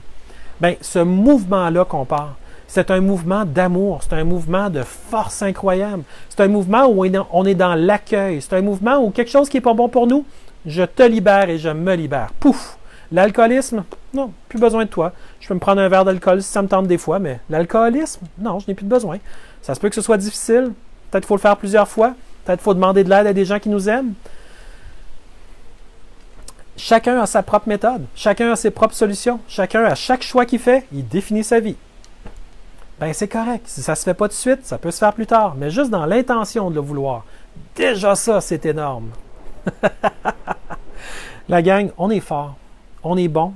Bien, ce mouvement-là qu'on part, c'est un mouvement d'amour, c'est un mouvement de force incroyable. C'est un mouvement où on est dans l'accueil. C'est un mouvement où quelque chose qui n'est pas bon pour nous, je te libère et je me libère. Pouf! L'alcoolisme, non, plus besoin de toi. Je peux me prendre un verre d'alcool si ça me tente des fois, mais l'alcoolisme, non, je n'ai plus de besoin. Ça se peut que ce soit difficile. Peut-être qu'il faut le faire plusieurs fois. Peut-être qu'il faut demander de l'aide à des gens qui nous aiment. Chacun a sa propre méthode. Chacun a ses propres solutions. Chacun, à chaque choix qu'il fait, il définit sa vie. Ben c'est correct. Si ça ne se fait pas tout de suite, ça peut se faire plus tard. Mais juste dans l'intention de le vouloir. Déjà ça, c'est énorme. La gang, on est fort. On est bon.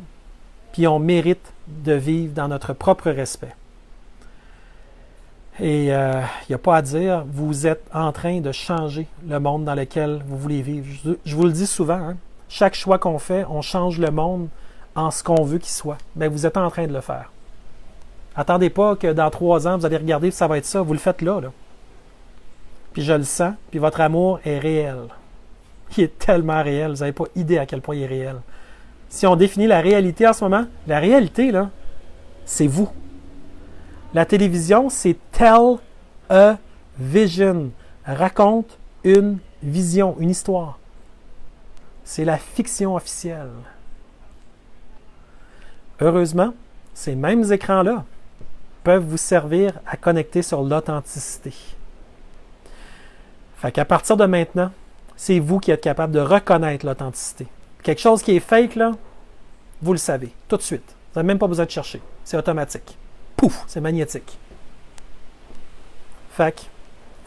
Puis on mérite de vivre dans notre propre respect. Et il n'y a pas à dire, vous êtes en train de changer le monde dans lequel vous voulez vivre. Je vous le dis souvent, hein? Chaque choix qu'on fait, on change le monde en ce qu'on veut qu'il soit. Bien, vous êtes en train de le faire. Attendez pas que dans 3 ans, vous allez regarder et ça va être ça. Vous le faites là. Puis je le sens, puis votre amour est réel. Il est tellement réel, vous n'avez pas idée à quel point il est réel. Si on définit la réalité en ce moment, la réalité, là, c'est vous. La télévision, c'est tell a vision. Raconte une vision, une histoire. C'est la fiction officielle. Heureusement, ces mêmes écrans-là peuvent vous servir à connecter sur l'authenticité. Fait qu'à partir de maintenant, c'est vous qui êtes capable de reconnaître l'authenticité. Quelque chose qui est fake, là, vous le savez, tout de suite. Vous n'avez même pas besoin de chercher. C'est automatique. Pouf, c'est magnétique. Fait que,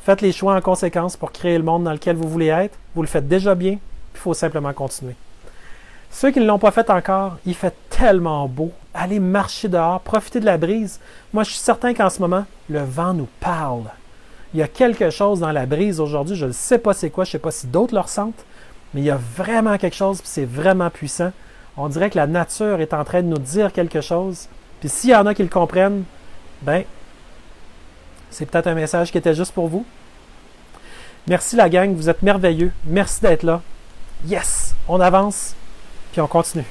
faites les choix en conséquence pour créer le monde dans lequel vous voulez être. Vous le faites déjà bien, il faut simplement continuer. Ceux qui ne l'ont pas fait encore, il fait tellement beau. Allez marcher dehors, profitez de la brise. Moi, je suis certain qu'en ce moment, le vent nous parle. Il y a quelque chose dans la brise aujourd'hui, je ne sais pas c'est quoi, je ne sais pas si d'autres le ressentent, mais il y a vraiment quelque chose, puis c'est vraiment puissant. On dirait que la nature est en train de nous dire quelque chose. Puis s'il y en a qui le comprennent, ben, c'est peut-être un message qui était juste pour vous. Merci la gang, vous êtes merveilleux. Merci d'être là. Yes! On avance, puis on continue.